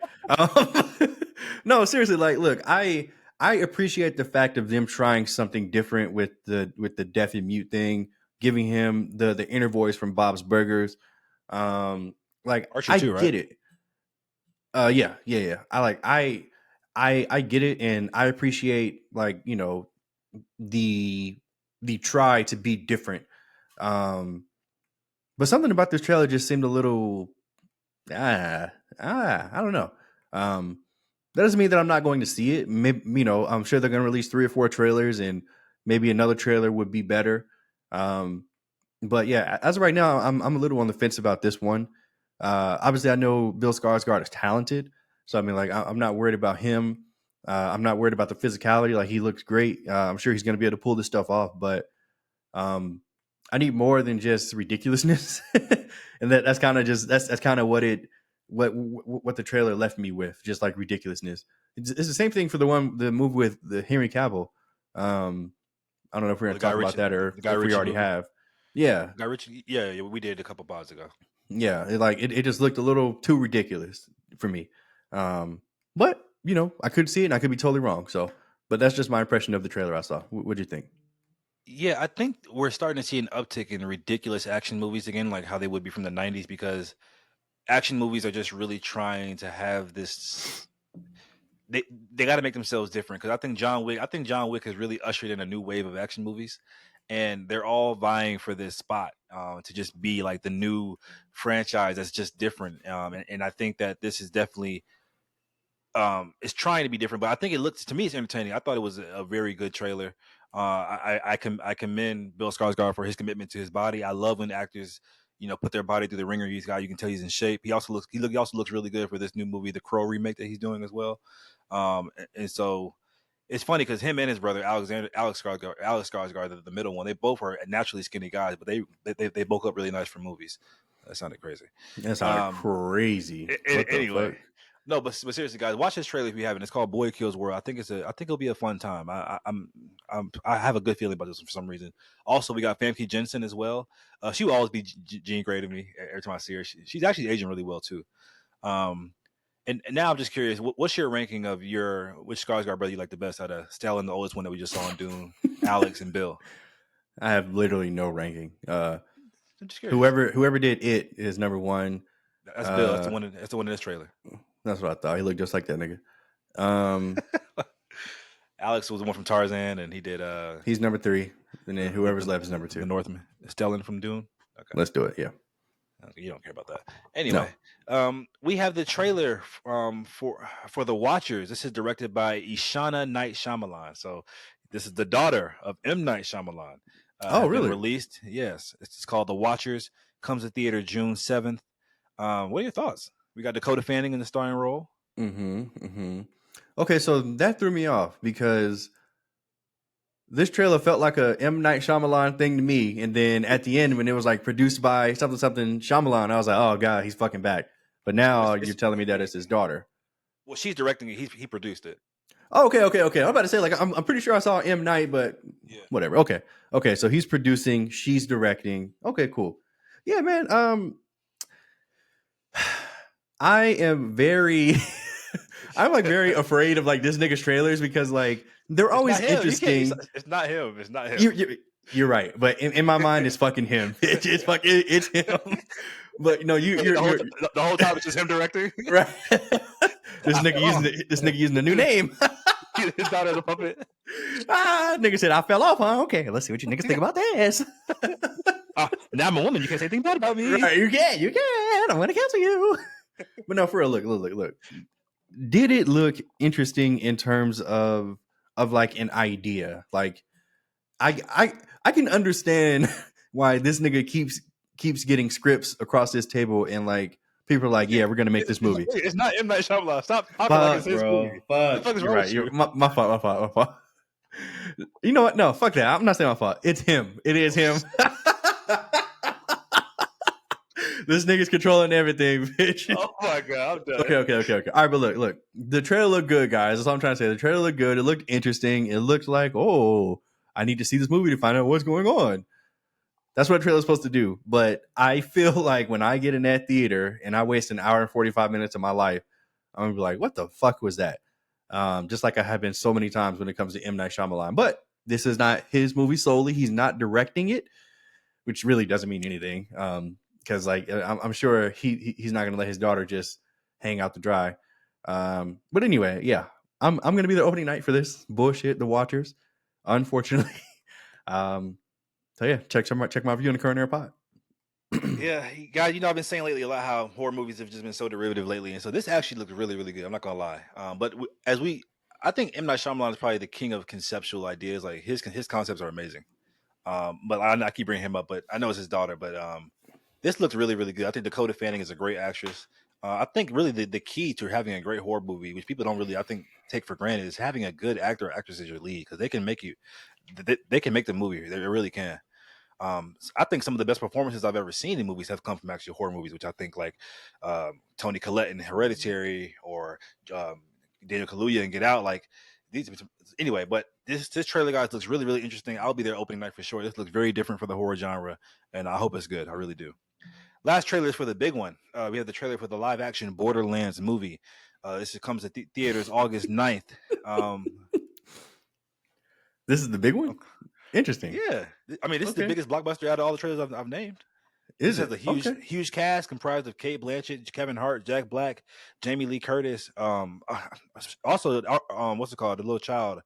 No, seriously, like, look, I appreciate the fact of them trying something different with the deaf and mute thing, giving him the inner voice from Bob's Burgers. Like, Archer I too, right? get it. Yeah. I get it, and I appreciate, like, you know, the try to be different. But something about this trailer just seemed a little I don't know. That doesn't mean that I'm not going to see it. Maybe, you know, I'm sure they're going to release 3 or 4 trailers, and maybe another trailer would be better. But yeah, as of right now, I'm a little on the fence about this one. Obviously, I know Bill Skarsgård is talented, so I mean, like, I'm not worried about him. I'm not worried about the physicality. Like, he looks great. I'm sure he's going to be able to pull this stuff off. But I need more than just ridiculousness, and that's kind of just that's kind of what the trailer left me with, just like ridiculousness. It's the same thing for the movie with the Henry Cavill. I don't know if we're going to talk about that or if we already have. Yeah, Guy Ritchie. Yeah, we did a couple pods ago. Yeah, it just looked a little too ridiculous for me. But you know, I could see it and I could be totally wrong. So, but that's just my impression of the trailer I saw. What'd you think? Yeah, I think we're starting to see an uptick in ridiculous action movies again, like how they would be from the 90s, because action movies are just really trying to have this. They got to make themselves different, because I think John Wick has really ushered in a new wave of action movies, and they're all vying for this spot to just be like the new franchise that's just different. And I think that this is definitely it's trying to be different, but I think it looks, to me, it's entertaining. I thought it was a very good trailer. I commend Bill Skarsgård for his commitment to his body. I love when actors, you know, put their body through the ringer. You can tell he's in shape. He also looks really good for this new movie, the Crow remake that he's doing as well. And so it's funny because him and his brother Alex Skarsgård, the middle one, they both are naturally skinny guys, but they both look really nice for movies. That sounded crazy. That sounded crazy. Anyway. No, but seriously, guys, watch this trailer if you haven't. It's called Boy Kills World. I think it'll be a fun time. I have a good feeling about this one for some reason. Also, we got Famke Jensen as well. She will always be Jean Grey to me every time I see her. She's actually aging really well too. And now I'm just curious, what's your ranking of which Skarsgård brother you like the best out of Stellan, the oldest one that we just saw in Dune, Alex, and Bill? I have literally no ranking. I'm just curious. Whoever did it is number one. That's Bill. That's the one in this trailer. That's what I thought. He looked just like that nigga. Alex was the one from Tarzan, and he did. He's number 3, and then whoever's left is number 2. The Northman, Stellan from Dune. Okay, let's do it. Yeah. You don't care about that. Anyway, we have the trailer for The Watchers. This is directed by Ishana Night Shyamalan. So this is the daughter of M. Night Shyamalan. Oh, really? Released. Yes. It's called The Watchers. Comes to theater June 7th. What are your thoughts? We got Dakota Fanning in the starring role. Okay, so that threw me off because this trailer felt like a M. Night Shyamalan thing to me. And then at the end, when it was like produced by something Shyamalan, I was like, oh, God, he's fucking back. But now you're telling me that it's his daughter. Well, she's directing it. He produced it. Oh, okay. I'm about to say, like, I'm pretty sure I saw M. Night, but whatever. Okay, so he's producing, she's directing. Okay, cool. Yeah, man. I am very... I'm like very afraid of like this nigga's trailers because like they're always interesting. It's not him. You're right, but in my mind, it's fucking him. It's him. But no, you're the whole time it's just him directing. right. This nigga using a new name. His daughter's a puppet. Nigga said I fell off, huh? Okay, let's see what you niggas think about this. Now I'm a woman. You can't say anything bad about me. Right, you can. I'm gonna cancel you. But no, for real, look. Did it look interesting in terms of like an idea? Like, I can understand why this nigga keeps getting scripts across this table and like people are like, yeah, we're gonna make this movie. It's not M. Night Shyamalan. Stop talking like it's his movie. Fuck. You're right. My fault. You know what? No, fuck that. I'm not saying my fault. It's him. It is him. This nigga's controlling everything, bitch. Oh my god, I'm done. Okay. All right, but look. The trailer looked good, guys. That's all I'm trying to say. The trailer looked good. It looked interesting. It looked like, oh, I need to see this movie to find out what's going on. That's what a trailer's supposed to do. But I feel like when I get in that theater and I waste an hour and 45 minutes of my life, I'm gonna be like, what the fuck was that? Just like I have been so many times when it comes to M. Night Shyamalan. But this is not his movie solely. He's not directing it, which really doesn't mean anything. Because like I'm sure he's not going to let his daughter just hang out to dry. But anyway, yeah, I'm going to be the opening night for this bullshit. The Watchers, unfortunately. So yeah, check my view on the Current Air Pod. Yeah, guys, I've been saying lately a lot how horror movies have just been so derivative lately, and so this actually looks really, really good. I'm not gonna lie. But I think M. Night Shyamalan is probably the king of conceptual ideas. Like his concepts are amazing. But I keep bringing him up, but I know it's his daughter. But this looks really, really good. I think Dakota Fanning is a great actress. I think really the key to having a great horror movie, which people don't really, I think, take for granted, is having a good actor or actress as your lead, because they can make the movie. They really can. I think some of the best performances I've ever seen in movies have come from actually horror movies, which I think like Toni Collette in Hereditary or Daniel Kaluuya in Get Out. Like these, anyway. But this trailer, guys, looks really, really interesting. I'll be there opening night for sure. This looks very different for the horror genre, and I hope it's good. I really do. Last trailer is for the big one. We have the trailer for the live action Borderlands movie. This comes to theaters August 9th. This is the big one? Interesting. Yeah. I mean, this is the biggest blockbuster out of all the trailers I've named. This has a huge cast comprised of Cate Blanchett, Kevin Hart, Jack Black, Jamie Lee Curtis. Also, what's it called? The little child,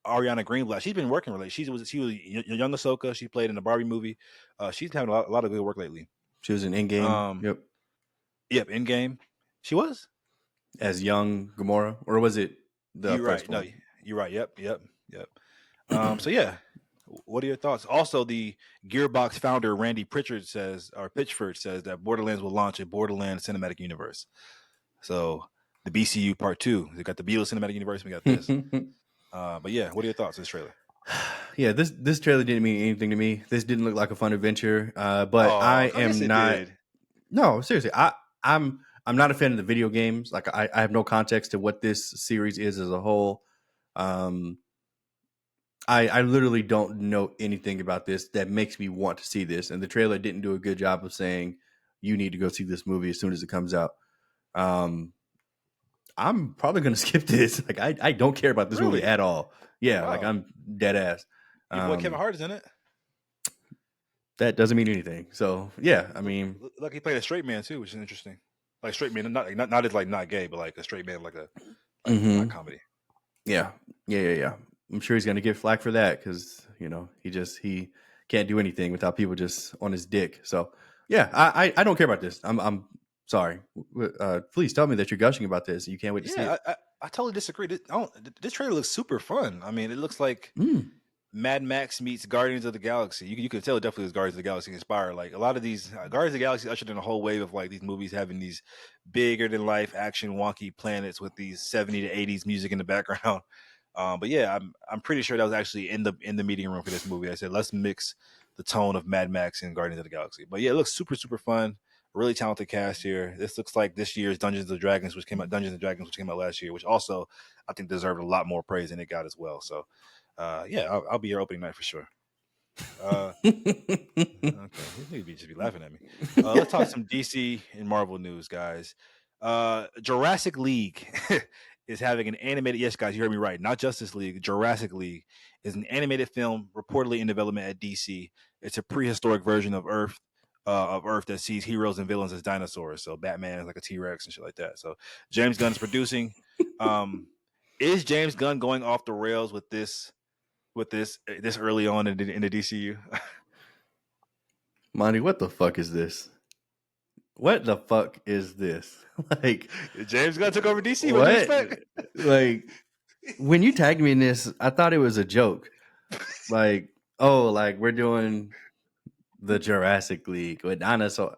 Ariana Greenblatt. She's been working lately. She was young Ahsoka. She played in the Barbie movie. She's having a lot of good work lately. She was in Endgame. Yep, Endgame. She was as young Gamora, or was it the first one? No, you're right. Yep. So yeah. What are your thoughts? Also, the Gearbox founder Randy Pitchford says that Borderlands will launch a Borderlands cinematic universe. So the BCU Part 2. They got the Beatles cinematic universe. We got this. But yeah, what are your thoughts on this trailer? Yeah, this trailer didn't mean anything to me. This didn't look like a fun adventure. But I am not. No, seriously, I'm not a fan of the video games. Like I have no context to what this series is as a whole. I literally don't know anything about this that makes me want to see this. And the trailer didn't do a good job of saying you need to go see this movie as soon as it comes out. I'm probably going to skip this. Like I don't care about this movie at all. Yeah, wow. Like I'm dead ass. Kevin Hart is in it. That doesn't mean anything. So yeah, I mean, like he played a straight man too, which is interesting. Like straight man, not as like not gay, but like a straight man, like a comedy. Yeah. I'm sure he's going to get flack for that because, he can't do anything without people just on his dick. So, yeah, I don't care about this. I'm sorry. Please tell me that you're gushing about this. You can't wait to see it. I totally disagree. This trailer looks super fun. I mean, it looks like Mad Max meets Guardians of the Galaxy. You can tell it definitely was Guardians of the Galaxy inspired. Like a lot of these Guardians of the Galaxy ushered in a whole wave of like these movies having these bigger than life action wonky planets with these 70s to 80s music in the background. But yeah, I'm pretty sure that was actually in the meeting room for this movie. I said, let's mix the tone of Mad Max and Guardians of the Galaxy. But yeah, it looks super, super fun. Really talented cast here. This looks like this year's Dungeons and Dragons, which came out last year, which also I think deserved a lot more praise than it got as well. So yeah, I'll be your opening night for sure. Okay, you just be laughing at me. Let's talk some DC and Marvel news, guys. Jurassic League is having an animated. Yes, guys, you heard me right. Not Justice League. Jurassic League is an animated film reportedly in development at DC. It's a prehistoric version of Earth. of Earth that sees heroes and villains as dinosaurs. So Batman is like a T-Rex and shit like that. So James Gunn is producing. Is James Gunn going off the rails with this early on in the DCU? Monty, what the fuck is this? What the fuck is this? Like, James Gunn took over DC. What do you expect? Like, when you tagged me in this, I thought it was a joke. Like, oh, like we're doing the Jurassic League with dinosaur.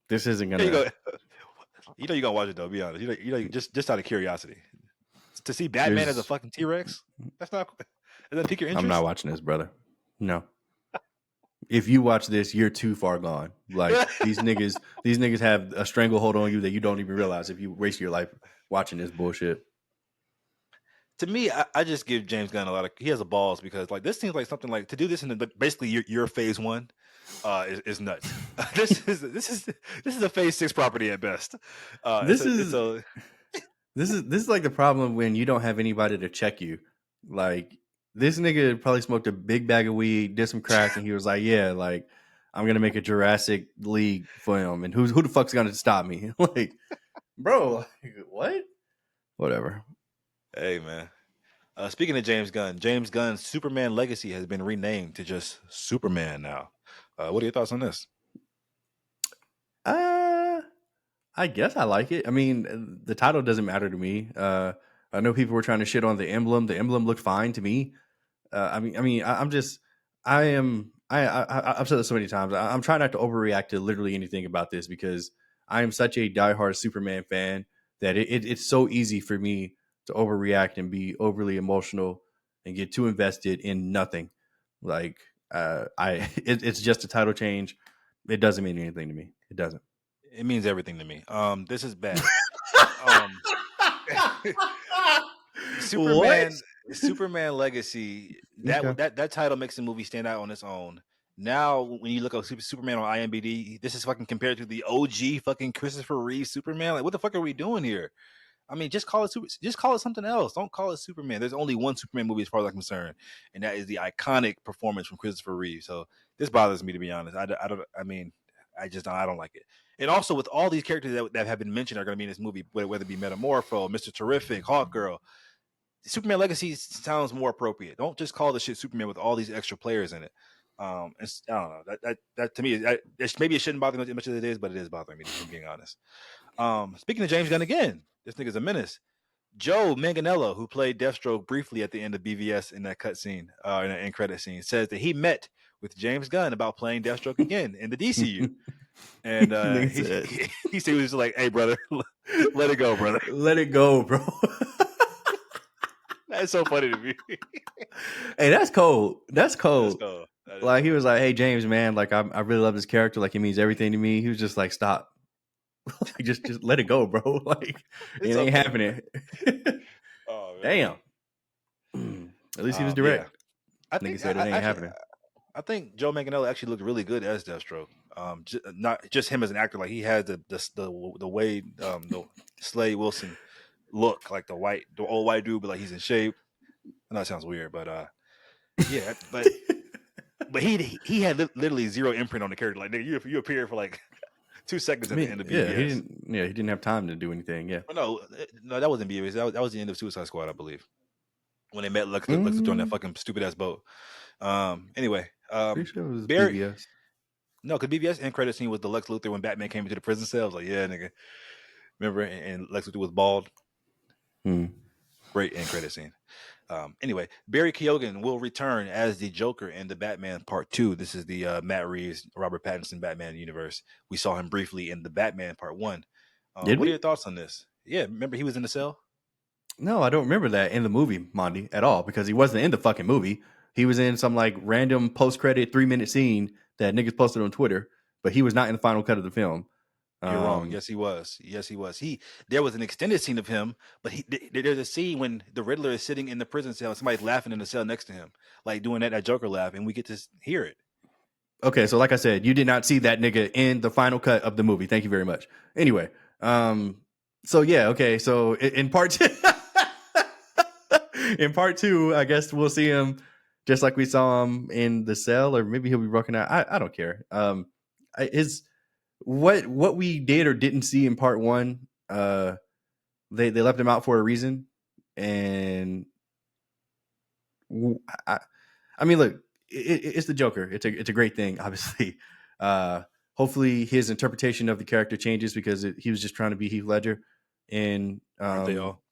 This isn't gonna. You know you're gonna watch it though. Be honest. You know just out of curiosity to see Batman as a fucking T-Rex. That's not. Does that pique your interest? I'm not watching this, brother. No. If you watch this, you're too far gone. Like these niggas have a stranglehold on you that you don't even realize if you waste your life watching this bullshit. To me, I just give James Gunn a lot of. He has a balls because like this seems like something like to do this in basically your phase 1 is nuts. this is a phase 6 property at best. This is like the problem when you don't have anybody to check you. Like this nigga probably smoked a big bag of weed, did some crack, and he was like, "Yeah, like I'm gonna make a Jurassic League film, and who the fuck's gonna stop me?" Like, bro, like, what? Whatever. Hey man. Speaking of James Gunn's Superman Legacy has been renamed to just Superman now. What are your thoughts on this? I guess I like it. I mean, the title doesn't matter to me. I know people were trying to shit on the emblem. The emblem looked fine to me. I've said this so many times. I'm trying not to overreact to literally anything about this because I am such a diehard Superman fan that it's so easy for me to overreact and be overly emotional and get too invested in nothing. Like it's just a title change. It doesn't mean anything to me. It doesn't. It means everything to me. This is bad. Superman Legacy. That title makes the movie stand out on its own. Now, when you look up Superman on IMDb, this is fucking compared to the OG fucking Christopher Reeve Superman. Like, what the fuck are we doing here? I mean, just call it something else. Don't call it Superman. There's only one Superman movie as far as I'm concerned, and that is the iconic performance from Christopher Reeve. So this bothers me, to be honest. I don't like it. And also, with all these characters that have been mentioned are going to be in this movie, whether it be Metamorpho, Mr. Terrific, Hawkgirl, Superman Legacy sounds more appropriate. Don't just call the shit Superman with all these extra players in it. I don't know. That to me, maybe it shouldn't bother me as much as it is, but it is bothering me, if I'm being honest. Speaking of James Gunn again, this nigga's a menace. Joe Manganiello, who played Deathstroke briefly at the end of BVS in that cutscene, in an end credit scene, says that he met with James Gunn about playing Deathstroke again in the DCU. And he said he was just like, "Hey, brother, let it go, brother. Let it go, bro." That's so funny to me. Hey, that's cold. That's cold. Like he was like, "Hey, James, man, like I really love this character. Like it means everything to me." He was just like, "Stop, just let it go, bro. Like it ain't happening." Oh, damn. At least he was direct. Yeah. I think he said it ain't happening. I think Joe Manganiello actually looked really good as Deathstroke. Not just him as an actor, like he has the way the Slade Wilson look, like the old white dude, but like he's in shape. I know it sounds weird, but yeah, but he had literally zero imprint on the character. Like nigga, you appear for like 2 seconds at the end of BVS. He didn't have time to do anything. Yeah, no, that wasn't BVS. That was the end of Suicide Squad, I believe, when they met Lex Luthor on that fucking stupid ass boat. Anyway, pretty sure it was BVS. No, because BVS end credit scene was the Lex Luthor when Batman came into the prison cell. I was like, yeah, nigga. Remember? And Lex Luthor was bald. Great end credit scene. Anyway, Barry Keoghan will return as the Joker in the Batman Part 2. This is the Matt Reeves, Robert Pattinson Batman universe. We saw him briefly in the Batman Part 1. What are your thoughts on this? Yeah, remember he was in the cell? No, I don't remember that in the movie, Monty, at all, because he wasn't in the fucking movie. He was in some like random post-credit 3-minute scene that niggas posted on Twitter, but he was not in the final cut of the film. You're wrong. Yes, he was. There was an extended scene of him, but there's a scene when the Riddler is sitting in the prison cell and somebody's laughing in the cell next to him, like doing that Joker laugh, and we get to hear it. Okay, so like I said, you did not see that nigga in the final cut of the movie. Thank you very much. Anyway, so yeah, okay, so in part 2, I guess we'll see him just like we saw him in The Cell, or maybe he'll be broken out. I don't care. His what we did or didn't see in part one, they left him out for a reason, and I mean, look, it's the Joker. It's a great thing, obviously. Hopefully, his interpretation of the character changes because he was just trying to be Heath Ledger, in Aren't they all?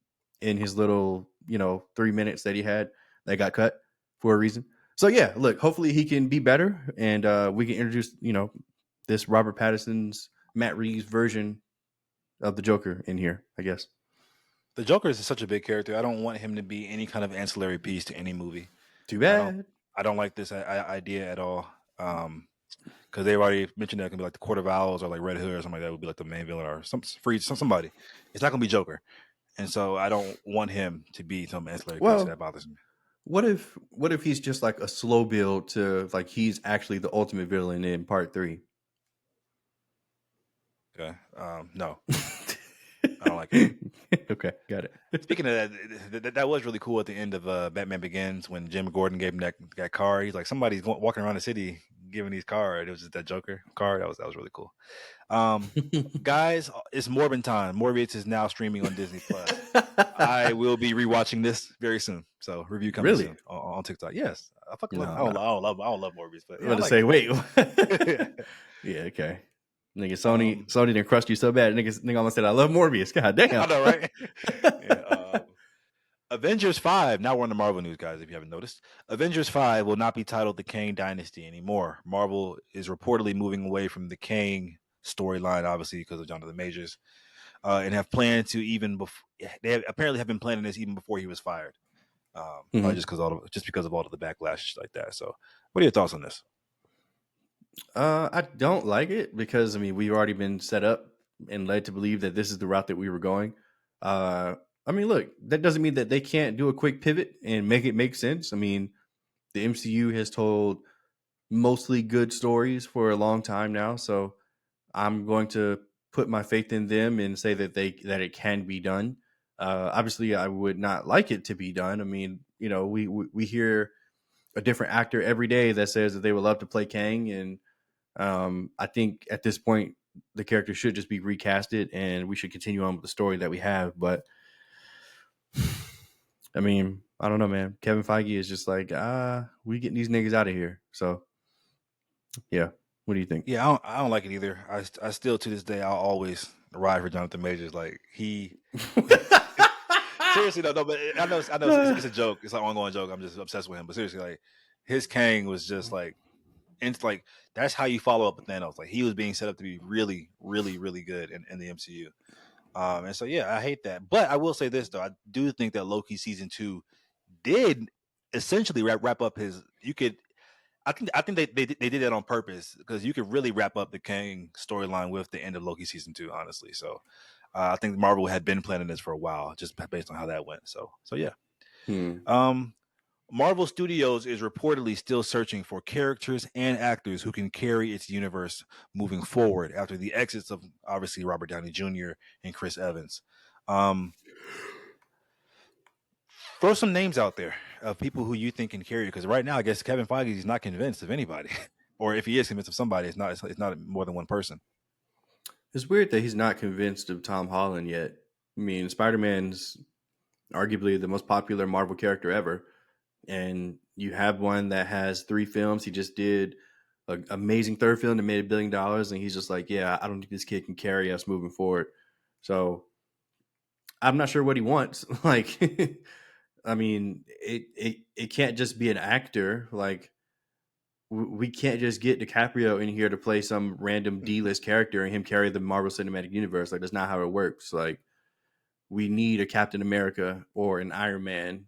in his little 3 minutes that he had that got cut for a reason. So yeah, look, hopefully he can be better, and we can introduce this Robert Pattinson's Matt Reeves version of the Joker in here, I guess. The Joker is such a big character. I don't want him to be any kind of ancillary piece to any movie. Too bad. I don't like this idea at all. Because they already mentioned that it can be like the Court of Owls or like Red Hood or something like that would be like the main villain or somebody. It's not gonna be Joker, and so I don't want him to be some ancillary piece. That bothers me. What if he's just like a slow build to like he's actually the ultimate villain in part 3? Okay. No. I don't like it. Okay, got it. Speaking of that was really cool at the end of Batman Begins when Jim Gordon gave him that card. He's like, somebody's walking around the city giving these card. It was just that Joker card. That was really cool. Guys, it's Morbin time. Morbius is now streaming on Disney Plus. I will be rewatching this very soon. So review coming soon on TikTok. Yes, I fucking love. I don't love Morbius, but I'm gonna say, wait. Yeah, okay. Nigga, Sony didn't crust you so bad. Nigga almost said, I love Morbius. God damn. I know, right? Yeah, Avengers 5. Now we're on the Marvel news, guys, if you haven't noticed. Avengers 5 will not be titled the Kang Dynasty anymore. Marvel is reportedly moving away from the Kang storyline, obviously, because of Jonathan Majors, and have planned to they apparently have been planning this even before he was fired. Just because of all of the backlash like that. So what are your thoughts on this? I don't like it because we've already been set up and led to believe that this is the route that we were going. Look, that doesn't mean that they can't do a quick pivot and make it make sense. The MCU has told mostly good stories for a long time now, so I'm going to put my faith in them and say that it can be done. Obviously, I would not like it to be done. We hear a different actor every day that says that they would love to play Kang, and I think at this point the character should just be recasted and we should continue on with the story that we have. But I don't know, man. Kevin Feige is just like, we getting these niggas out of here. So yeah, what do you think? Yeah, I don't like it either. I still to this day I'll always ride for Jonathan Majors. Like he seriously, no, but I know it's a joke. It's an ongoing joke. I'm just obsessed with him. But seriously, like his Kang was just like, it's like that's how you follow up with Thanos. Like he was being set up to be really, really, really good in the MCU. And so yeah, I hate that. But I will say this though, I do think that Loki season 2 did essentially wrap up his. I think they did that on purpose because you could really wrap up the Kang storyline with the end of Loki season 2, honestly. So I think Marvel had been planning this for a while, just based on how that went. So yeah. Marvel Studios is reportedly still searching for characters and actors who can carry its universe moving forward after the exits of obviously Robert Downey Jr. and Chris Evans. Throw some names out there of people who you think can carry it, because right now I guess Kevin Feige is not convinced of anybody, or if he is convinced of somebody, it's not more than one person. It's weird that he's not convinced of Tom Holland yet. Spider-Man's arguably the most popular Marvel character ever, and you have one that has 3 films. He just did an amazing 3rd film that made $1 billion, and he's just like, yeah, I don't think this kid can carry us moving forward. So I'm not sure what he wants. Like, it can't just be an actor. Like, we can't just get DiCaprio in here to play some random D-list character and him carry the Marvel Cinematic Universe. Like, that's not how it works. Like, we need a Captain America or an Iron Man.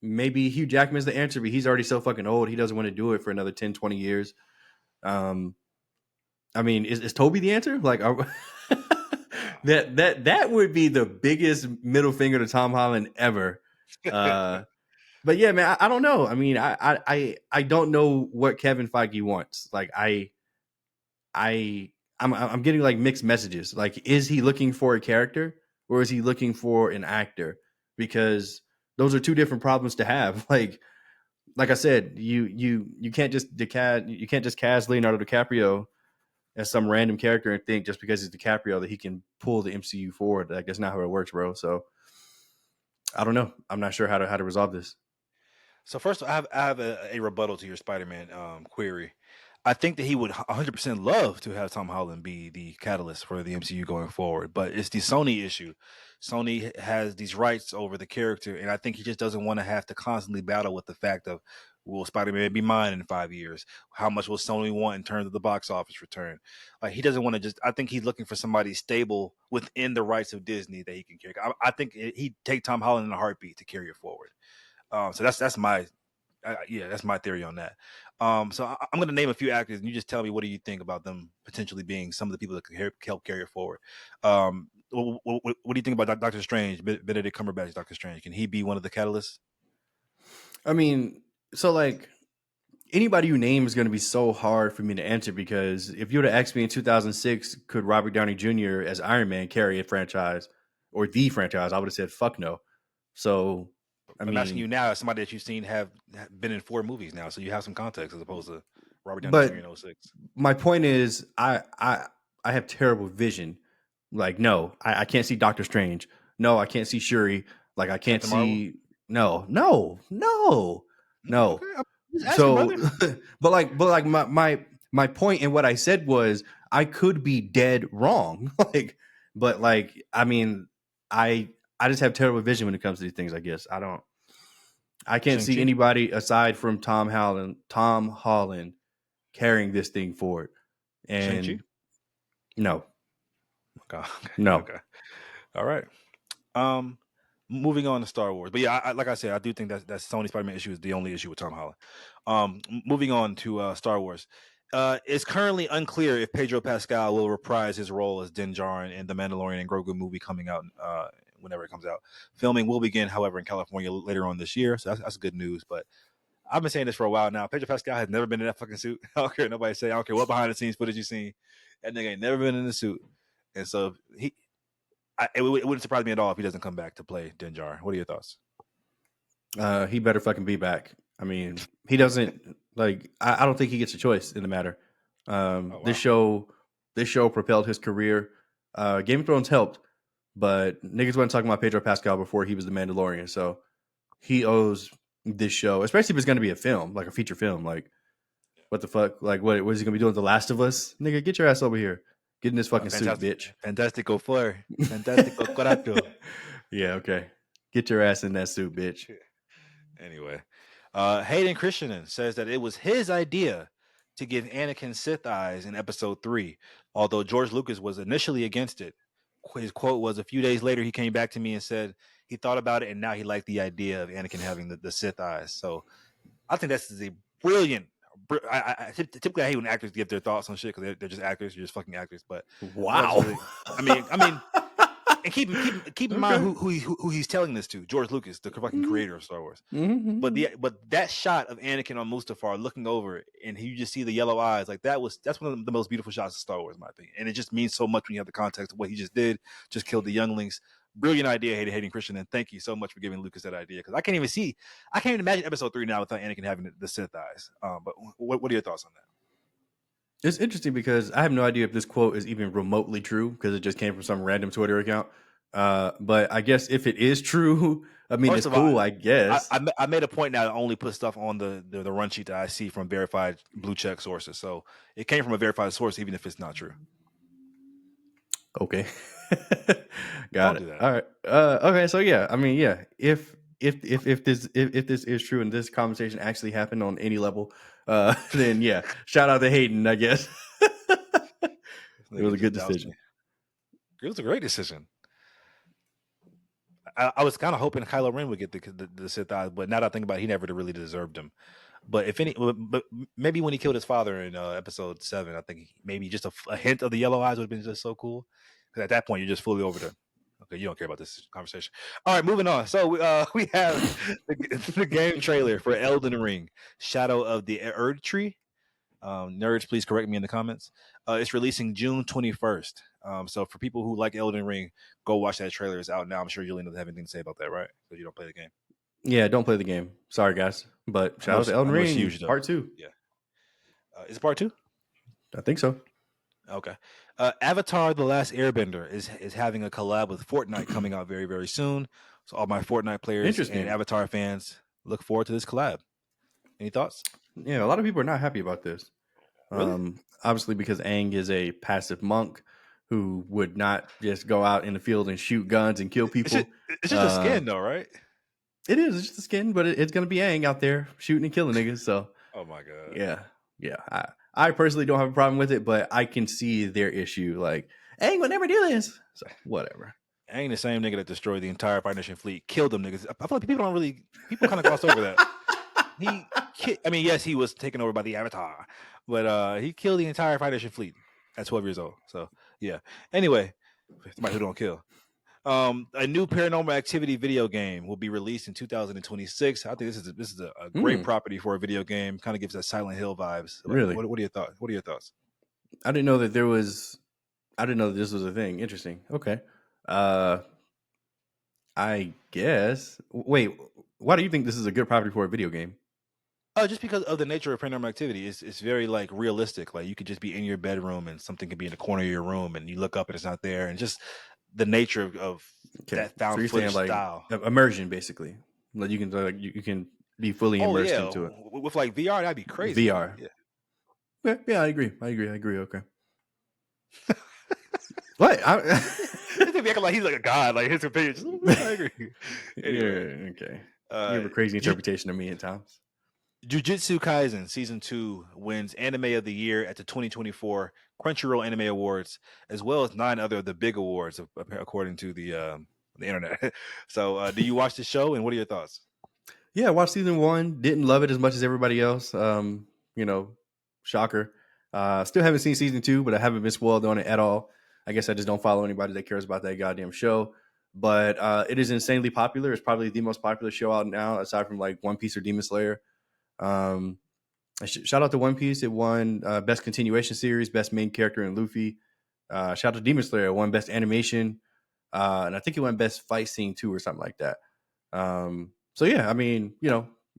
Maybe Hugh Jackman's the answer, but he's already so fucking old. He doesn't want to do it for another 10, 20 years. Is Toby the answer? Like, that would be the biggest middle finger to Tom Holland ever. But yeah, man, I don't know. I don't know what Kevin Feige wants. Like, I'm getting like mixed messages. Like, is he looking for a character or is he looking for an actor? Because those are 2 different problems to have. Like, like I said, you can't just cast Leonardo DiCaprio as some random character and think just because he's DiCaprio that he can pull the MCU forward. Like that's not how it works, bro. So I don't know. I'm not sure how to resolve this. So first, I have a rebuttal to your Spider-Man query. I think that he would 100% love to have Tom Holland be the catalyst for the MCU going forward, but it's the Sony issue. Sony has these rights over the character, and I think he just doesn't want to have to constantly battle with the fact of, will Spider-Man be mine in 5 years? How much will Sony want in terms of the box office return? Like he doesn't want to just. I think he's looking for somebody stable within the rights of Disney that he can carry. I think he'd take Tom Holland in a heartbeat to carry it forward. So that's my that's my theory on that. So I'm going to name a few actors, and you just tell me what do you think about them potentially being some of the people that could help carry it forward. What do you think about Doctor Strange, Benedict Cumberbatch, Doctor Strange? Can he be one of the catalysts? I mean, so like anybody you name is going to be so hard for me to answer because if you would have asked me in 2006, could Robert Downey Jr. as Iron Man carry a franchise or the franchise, I would have said fuck no. So I'm asking you now, as somebody that you've seen have been in 4 movies now, so you have some context as opposed to Robert Downey Jr. in 06. My point is, I have terrible vision. Like, no, I can't see Doctor Strange. No, I can't see Shuri. Like, I can't see. No. Okay. So, but like my point in what I said was I could be dead wrong. But I mean, I just have terrible vision when it comes to these things. I guess I can't see anybody aside from Tom Holland carrying this thing forward. And Shang-Chi? No. Okay. No. Okay. All right. Moving on to Star Wars, but yeah, like I said, I do think that Sony Spider-Man issue is the only issue with Tom Holland. Moving on to Star Wars, it's currently unclear if Pedro Pascal will reprise his role as Din Djarin in the Mandalorian and Grogu movie coming out whenever it comes out. Filming will begin, however, in California later on this year, so that's good news. But I've been saying this for a while now. Pedro Pascal has never been in that fucking suit. I don't care what nobody say. I don't care what behind the scenes footage you've seen. That nigga ain't never been in the suit, and so it wouldn't surprise me at all if he doesn't come back to play Din Djarin. What are your thoughts? He better fucking be back. I mean, he doesn't I don't think he gets a choice in the matter. Wow. This show propelled his career. Game of Thrones helped, but niggas wasn't talking about Pedro Pascal before he was the Mandalorian. So he owes this show, especially if it's going to be a film, like a feature film. Like, what the fuck? Like, what is he going to be doing? The Last of Us? Nigga, get your ass over here. Get in this fucking suit, bitch. Fantastico four. Fantastico cuatro. Yeah, okay. Get your ass in that suit, bitch. Anyway, Hayden Christensen says that it was his idea to give Anakin Sith eyes in Episode 3, although George Lucas was initially against it. His quote was, "A few days later, he came back to me and said he thought about it, and now he liked the idea of Anakin having the Sith eyes." So I think this is a brilliant. Typically, I hate when actors give their thoughts on shit because they're just actors. You're just fucking actors. But wow, really, I mean, and keep in mind who he's telling this to. George Lucas, the fucking creator of Star Wars. Mm-hmm. But that shot of Anakin on Mustafar looking over, and you just see the yellow eyes, like that's one of the most beautiful shots of Star Wars, in my opinion. And it just means so much when you have the context of what he just did, just killed the younglings. Brilliant idea, Hayden Christensen, and thank you so much for giving Lucas that idea, because I can't even imagine Episode 3 now without Anakin having the Sith eyes. But what are your thoughts on that? It's interesting because I have no idea if this quote is even remotely true because it just came from some random Twitter account. But I guess if it is true, I mean, it's cool, I guess. I made a point now to only put stuff on the run sheet that I see from verified blue check sources. So it came from a verified source, even if it's not true. Okay. Got it. All right. Okay. So yeah, I mean, yeah, if this is true and this conversation actually happened on any level, then yeah, shout out to Hayden, I guess. It was a good decision. It was a great decision. I was kind of hoping Kylo Ren would get the Sith eyes, but now that I think about it, he never really deserved them. But but maybe when he killed his father in Episode 7, I think maybe just a hint of the yellow eyes would have been just so cool. Because at that point, you're just fully over the. Okay, you don't care about this conversation. All right, moving on. So we have the game trailer for Elden Ring, Shadow of the Erd Tree. Nerds, please correct me in the comments. It's releasing June 21st. So for people who like Elden Ring, go watch that trailer. It's out now. I'm sure Julian doesn't have anything to say about that, right? Because you don't play the game. Yeah, don't play the game. Sorry, guys. But shout out to Elden I know it's Ring huge though. Part 2. Yeah. Is it Part 2? I think so. Okay. Avatar: The Last Airbender is having a collab with Fortnite coming out very, very soon. So all my Fortnite players Interesting. and Avatar fans look forward to this collab. Any thoughts? Yeah, a lot of people are not happy about this. Really? Obviously, because Aang is a passive monk who would not just go out in the field and shoot guns and kill people. It's just a skin, though, right? It is. It's just a skin, but it's going to be Aang out there shooting and killing niggas. So, oh my god. Yeah. I personally don't have a problem with it, but I can see their issue. Like, Aang would never do this. So, whatever. Aang, the same nigga that destroyed the entire Fire Nation fleet, killed them niggas. I feel like people kind of gloss over that. Yes, he was taken over by the Avatar, but he killed the entire Fire Nation fleet at 12 years old. So, yeah. Anyway, somebody who don't kill. A new Paranormal Activity video game will be released in 2026. I think this is a great property for a video game. Kind of gives that Silent Hill vibes. Really? What are your thoughts? What are your thoughts? I didn't know that this was a thing. Interesting. Okay. I guess. Wait, why do you think this is a good property for a video game? Just because of the nature of Paranormal Activity, it's very like realistic. Like you could just be in your bedroom and something could be in the corner of your room, and you look up and it's not there, and just the nature of that found footage style. Immersion, basically. Like you can be fully immersed into it. With like VR, that'd be crazy. VR. Yeah, I agree. Okay. What? They be acting like he's like a god, like his opinion. I agree. Anyway, yeah, okay. You have a crazy interpretation of me at times. Jujutsu Kaisen Season 2 wins Anime of the Year at the 2024 Crunchyroll Anime Awards, as well as 9 other of the big awards, according to the internet. So, do you watch the show, and what are your thoughts? Yeah, I watched Season 1. Didn't love it as much as everybody else. Shocker. Still haven't seen Season 2, but I haven't been spoiled on it at all. I guess I just don't follow anybody that cares about that goddamn show. But it is insanely popular. It's probably the most popular show out now, aside from like One Piece or Demon Slayer. Shout out to One Piece. It won Best Continuation Series, Best Main Character in Luffy. Shout out to Demon Slayer. It won Best Animation. And I think it won Best Fight Scene too, or something like that. So yeah, I mean,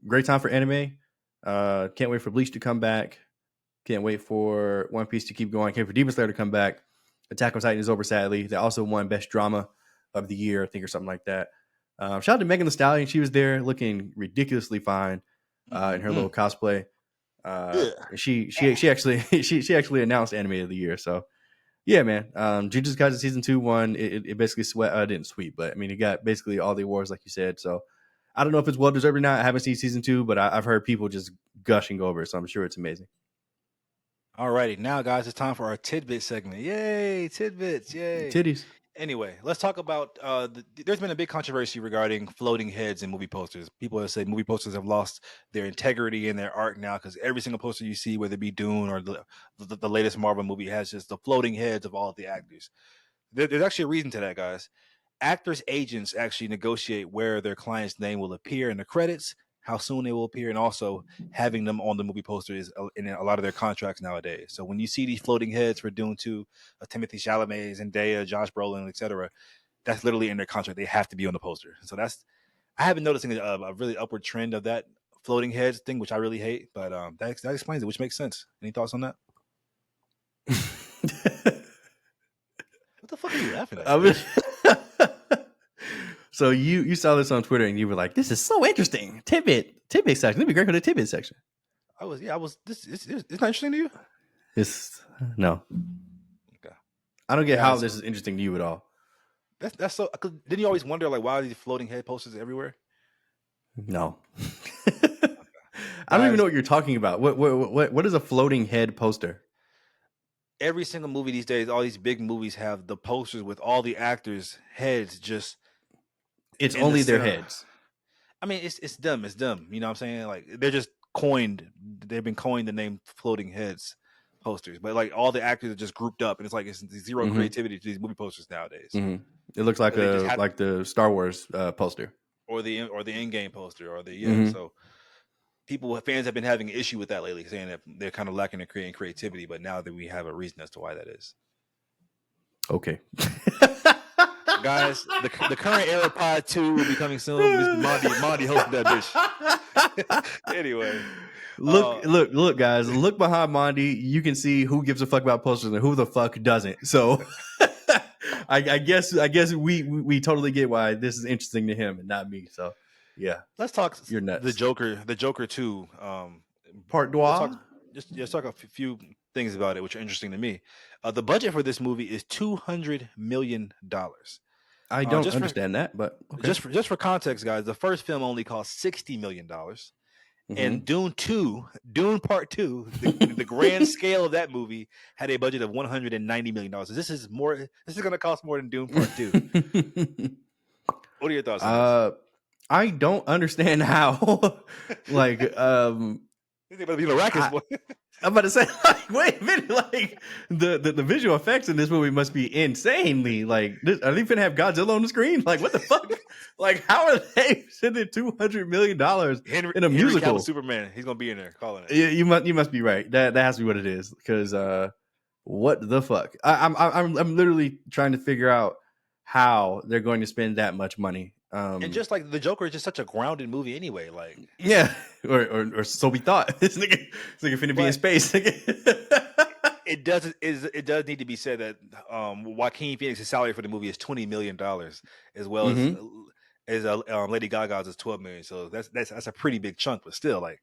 great time for anime. Can't wait for Bleach to come back. Can't wait for One Piece to keep going. Can't wait for Demon Slayer to come back. Attack on Titan is over, sadly. They also won Best Drama of the Year, I think, or something like that. Shout out to Megan Thee Stallion. She was there looking ridiculously fine in her little cosplay. She actually announced Anime of the Year. So yeah, man. Jujutsu Kaisen Season 2 won. It basically didn't sweep, but I mean, it got basically all the awards, like you said. So I don't know if it's well deserved or not. I haven't seen Season 2, but I've heard people just gushing over it, so I'm sure it's amazing. Alrighty, now guys, it's time for our tidbit segment. Yay, tidbits! Yay, titties. Anyway, let's talk about. There's been a big controversy regarding floating heads in movie posters. People have said movie posters have lost their integrity and their art now because every single poster you see, whether it be Dune or the latest Marvel movie, has just the floating heads of all of the actors. There's actually a reason to that, guys. Actors' agents actually negotiate where their client's name will appear in the credits, how soon they will appear, and also having them on the movie poster is in a lot of their contracts nowadays. So when you see these floating heads for Dune 2, Timothy Chalamet, Zendaya, Josh Brolin, etc., that's literally in their contract. They have to be on the poster. So I have been noticing a really upward trend of that floating heads thing, which I really hate, but that explains it, which makes sense. Any thoughts on that? What the fuck are you laughing at? So you saw this on Twitter and you were like, "This is so interesting." Tidbit section. It'd be great for the tidbit section. I was. This it's not interesting to you. No. Okay. I don't get how this is interesting to you at all. That's so. Didn't you always wonder like why are these floating head posters everywhere? No. I don't even know what you're talking about. What is a floating head poster? Every single movie these days, all these big movies have the posters with all the actors' heads just. It's only their heads. I mean, it's dumb. It's dumb. You know what I'm saying? Like they're just coined. They've been coined the name floating heads posters, but like all the actors are just grouped up, and it's like it's zero creativity to these movie posters nowadays. Mm-hmm. It looks like the Star Wars poster, or the Endgame poster, or So fans have been having an issue with that lately, saying that they're kind of lacking in creating creativity. But now that we have a reason as to why that is. Okay. Guys, the current era pod 2 will be coming soon. Monty hosting that bitch. Anyway, look, guys. Look behind Mondi. You can see who gives a fuck about posters and who the fuck doesn't. So, I guess we totally get why this is interesting to him and not me. So, yeah. Let's talk. You're nuts. The Joker 2. Part deux. Just talk a few things about it, which are interesting to me. The budget for this movie is $200 million. I don't understand that, but okay. just for context, guys, the first film only cost $60 million. And Dune Part 2, the grand scale of that movie had a budget of $190 million. This is going to cost more than Dune Part 2. What are your thoughts on this? I don't understand how. Like, I'm about to say, like, wait a minute, like the visual effects in this movie must be insanely like. Are they gonna have Godzilla on the screen? Like, what the fuck? Like, how are they spending $200 million in a musical? Henry Cavill Superman, he's gonna be in there calling it. Yeah, you must be right. That has to be what it is. Because what the fuck? I'm literally trying to figure out how they're going to spend that much money. And just like the Joker is just such a grounded movie anyway, like yeah, or so we thought. This nigga finna be in space. It does need to be said that Joaquin Phoenix's salary for the movie is $20 million, as well as Lady Gaga's is $12 million. So that's a pretty big chunk, but still, like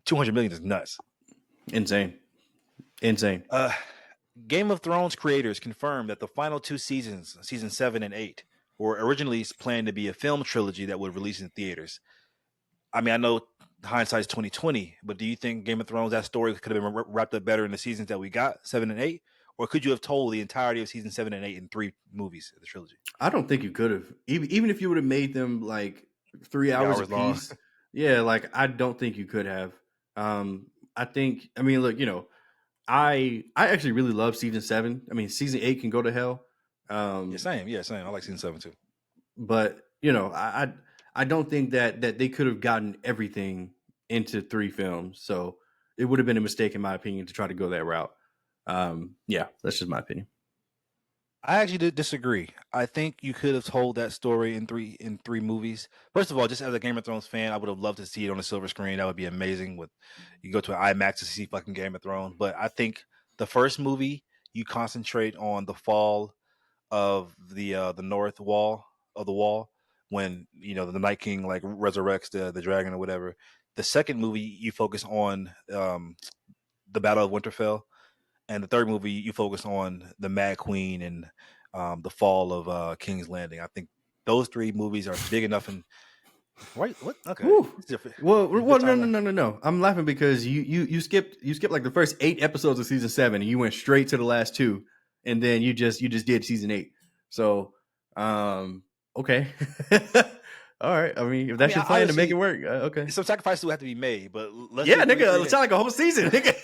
$200 million is nuts. Insane. Game of Thrones creators confirmed that the final 2 seasons, season 7 and 8. Were originally planned to be a film trilogy that would release in theaters. I mean, I know hindsight's 2020, but do you think Game of Thrones, that story could have been wrapped up better in the seasons that we got, 7 and 8? Or could you have told the entirety of season 7 and 8 in 3 movies of the trilogy? I don't think you could have. Even if you would have made them like 3 hours apiece. Yeah, like I don't think you could have. I mean, look, I actually really love season 7. I mean, season 8 can go to hell. Same. I like season 7 too. But I don't think that they could have gotten everything into 3 films. So it would have been a mistake, in my opinion, to try to go that route. Yeah, that's just my opinion. I actually disagree. I think you could have told that story in three movies. First of all, just as a Game of Thrones fan, I would have loved to see it on a silver screen. That would be amazing. You go to an IMAX to see fucking Game of Thrones. But I think the first movie, you concentrate on the fall of the north wall of the wall when the Night King like resurrects the dragon or whatever. The second movie you focus on the Battle of Winterfell, and the third movie you focus on the Mad Queen and the fall of King's Landing. I think those 3 movies are big enough and right. What? Okay. Well, no. I'm laughing because you skipped like the first 8 episodes of season 7 and you went straight to the last 2. And then you just did season 8. So, okay. All right. I mean, if that's your plan to make it work, okay. Some sacrifices will have to be made, but let's nigga, it's not like a whole season, nigga.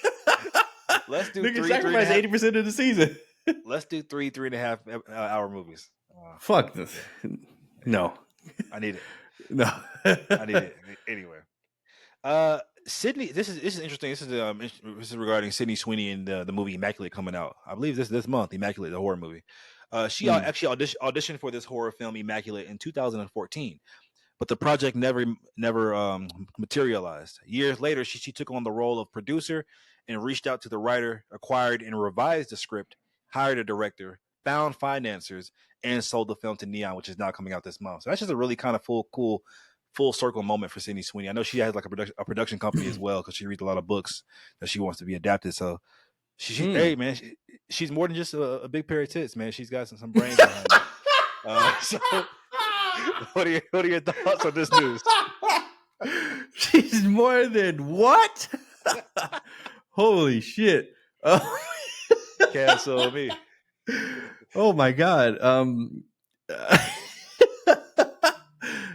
Let's do nigga, sacrifice 80% of the season. Let's do 3.5 hour movies. Fuck this. No. I need it. No. I need it. Anyway. Sydney, this is interesting. This is regarding Sydney Sweeney and the movie Immaculate coming out. I believe this month. Immaculate, the horror movie. She actually auditioned for this horror film Immaculate in 2014, but the project never materialized. Years later, she took on the role of producer and reached out to the writer, acquired and revised the script, hired a director, found financiers, and sold the film to Neon, which is now coming out this month. So that's just a really kind of cool full circle moment for Sydney Sweeney. I know she has like a production company as well because she reads a lot of books that she wants to be adapted. So hey man, she's more than just a big pair of tits, man. She's got some brains behind her. So what are your thoughts on this news? She's more than what? Holy shit! Cancel me. Oh my god.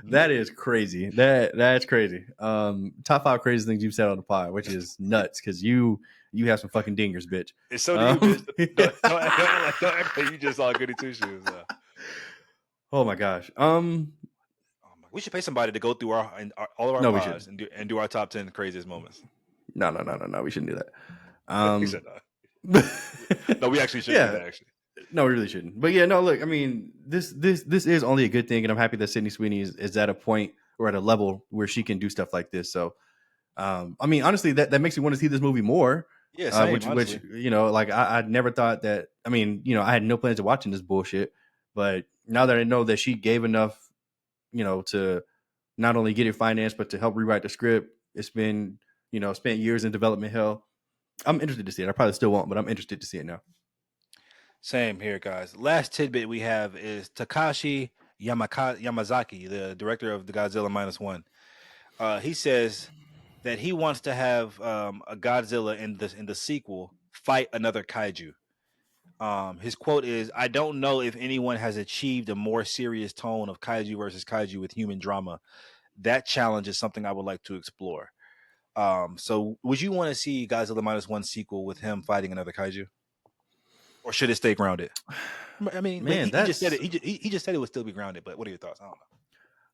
That is crazy. That's crazy. Top 5 crazy things you've said on the pod, which is nuts because you have some fucking dingers, bitch. It's so bitch. Don't act like you just saw Goody Two Shoes. Oh my gosh. We should pay somebody to go through all of our pods and do our top 10 craziest moments. No. We shouldn't do that. We should not. No, we actually should do that. Actually, No, we really shouldn't. But yeah, no, look, I mean, this is only a good thing, and I'm happy that Sydney Sweeney is at a point or at a level where she can do stuff like this. So, I mean, honestly, that makes me want to see this movie more. Yeah, same. Which Honestly, like I never thought that. I mean, I had no plans of watching this bullshit, but now that I know that she gave enough, to not only get it financed but to help rewrite the script, it's been spent years in development hell. I'm interested to see it. I probably still won't, but I'm interested to see it now. same here, guys. Last tidbit we have is Takashi Yamazaki, the director of the Godzilla -1. He says that he wants to have a Godzilla in the sequel fight another kaiju. His quote is, "I don't know if anyone has achieved a more serious tone of kaiju versus kaiju with human drama. That challenge is something I would like to explore." So would you want to see Godzilla -1 sequel with him fighting another kaiju, or should it stay grounded? I mean, but Man, he just said that's it. He just said it would still be grounded. But what are your thoughts? I don't know.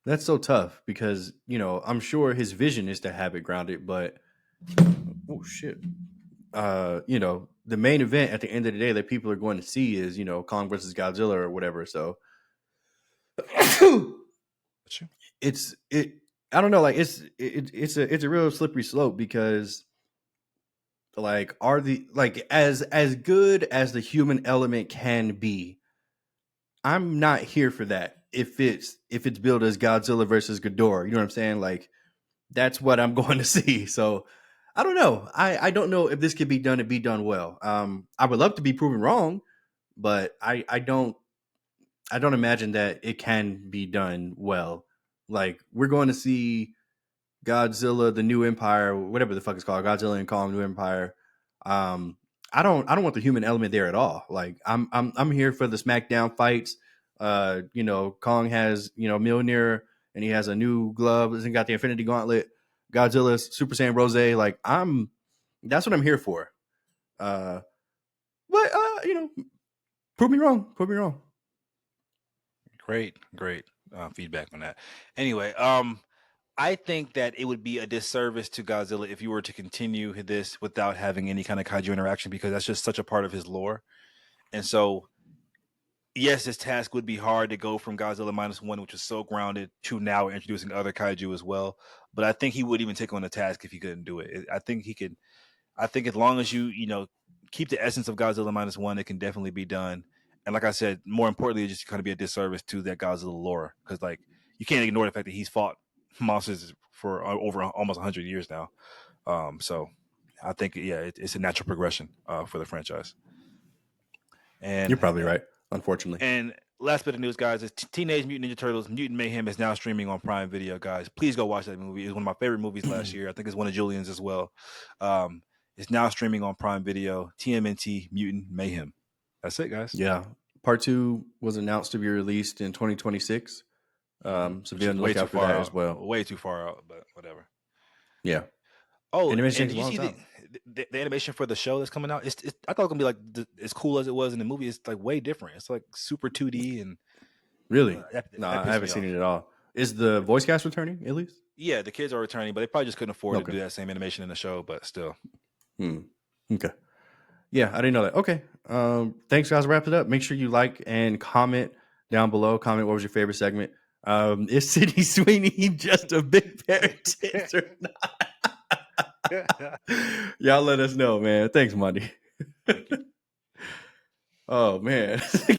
that's so tough because I'm sure his vision is to have it grounded, but oh shit, the main event at the end of the day that people are going to see is Kong versus Godzilla or whatever. So it's it. I don't know, like it's a real slippery slope because like are the like as good as the human element can be, I'm not here for that. If it's billed as Godzilla versus Ghidorah, you know what I'm saying? Like that's what I'm going to see. So I don't know. I don't know if this could be done and be done well. I would love to be proven wrong, but I don't imagine that it can be done well. Like we're going to see Godzilla, the New Empire, whatever the fuck it's called, Godzilla and Kong, New Empire. I don't want the human element there at all. Like I'm here for the SmackDown fights. Kong has Mjolnir and he has a new glove and got the Infinity Gauntlet. Godzilla's Super Saiyan Rose. Like that's what I'm here for. But prove me wrong. Prove me wrong. Great feedback on that. Anyway, I think that it would be a disservice to Godzilla if you were to continue this without having any kind of kaiju interaction, because that's just such a part of his lore. And so, yes, this task would be hard to go from Godzilla -1, which was so grounded, to now introducing other kaiju as well. But I think he would even take on the task if he couldn't do it. I think he could. I think as long as you keep the essence of Godzilla -1, it can definitely be done. And like I said, more importantly, it's just going to be a disservice to that Godzilla lore, because like you can't ignore the fact that he's fought monsters for over almost 100 years now. So I think it's a natural progression for the franchise. And You're probably right. Unfortunately. And last bit of news, guys, is Teenage Mutant Ninja Turtles Mutant Mayhem is now streaming on Prime Video, guys. Please go watch that movie. It's one of my favorite movies last year. I think it's one of Julian's as well. It's now streaming on Prime Video. TMNT Mutant Mayhem. That's it, guys. Yeah. Part 2 was announced to be released in 2026. So be on the lookout for that as well. Way too far out, but whatever. Yeah. Oh, and did you see the animation for the show that's coming out? I thought it was gonna be like as cool as it was in the movie. It's like way different. It's like super 2D and really. No, I haven't seen it at all. Is the voice cast returning at least? Yeah, the kids are returning, but they probably just couldn't afford to do that same animation in the show. But still. Okay. Yeah, I didn't know that. Okay. Thanks, guys. Wrap it up. Make sure you like and comment down below. Comment what was your favorite segment. Is Sydney Sweeney just a big pair of tits or not? Y'all let us know, man. Thanks, Monty. Oh, man.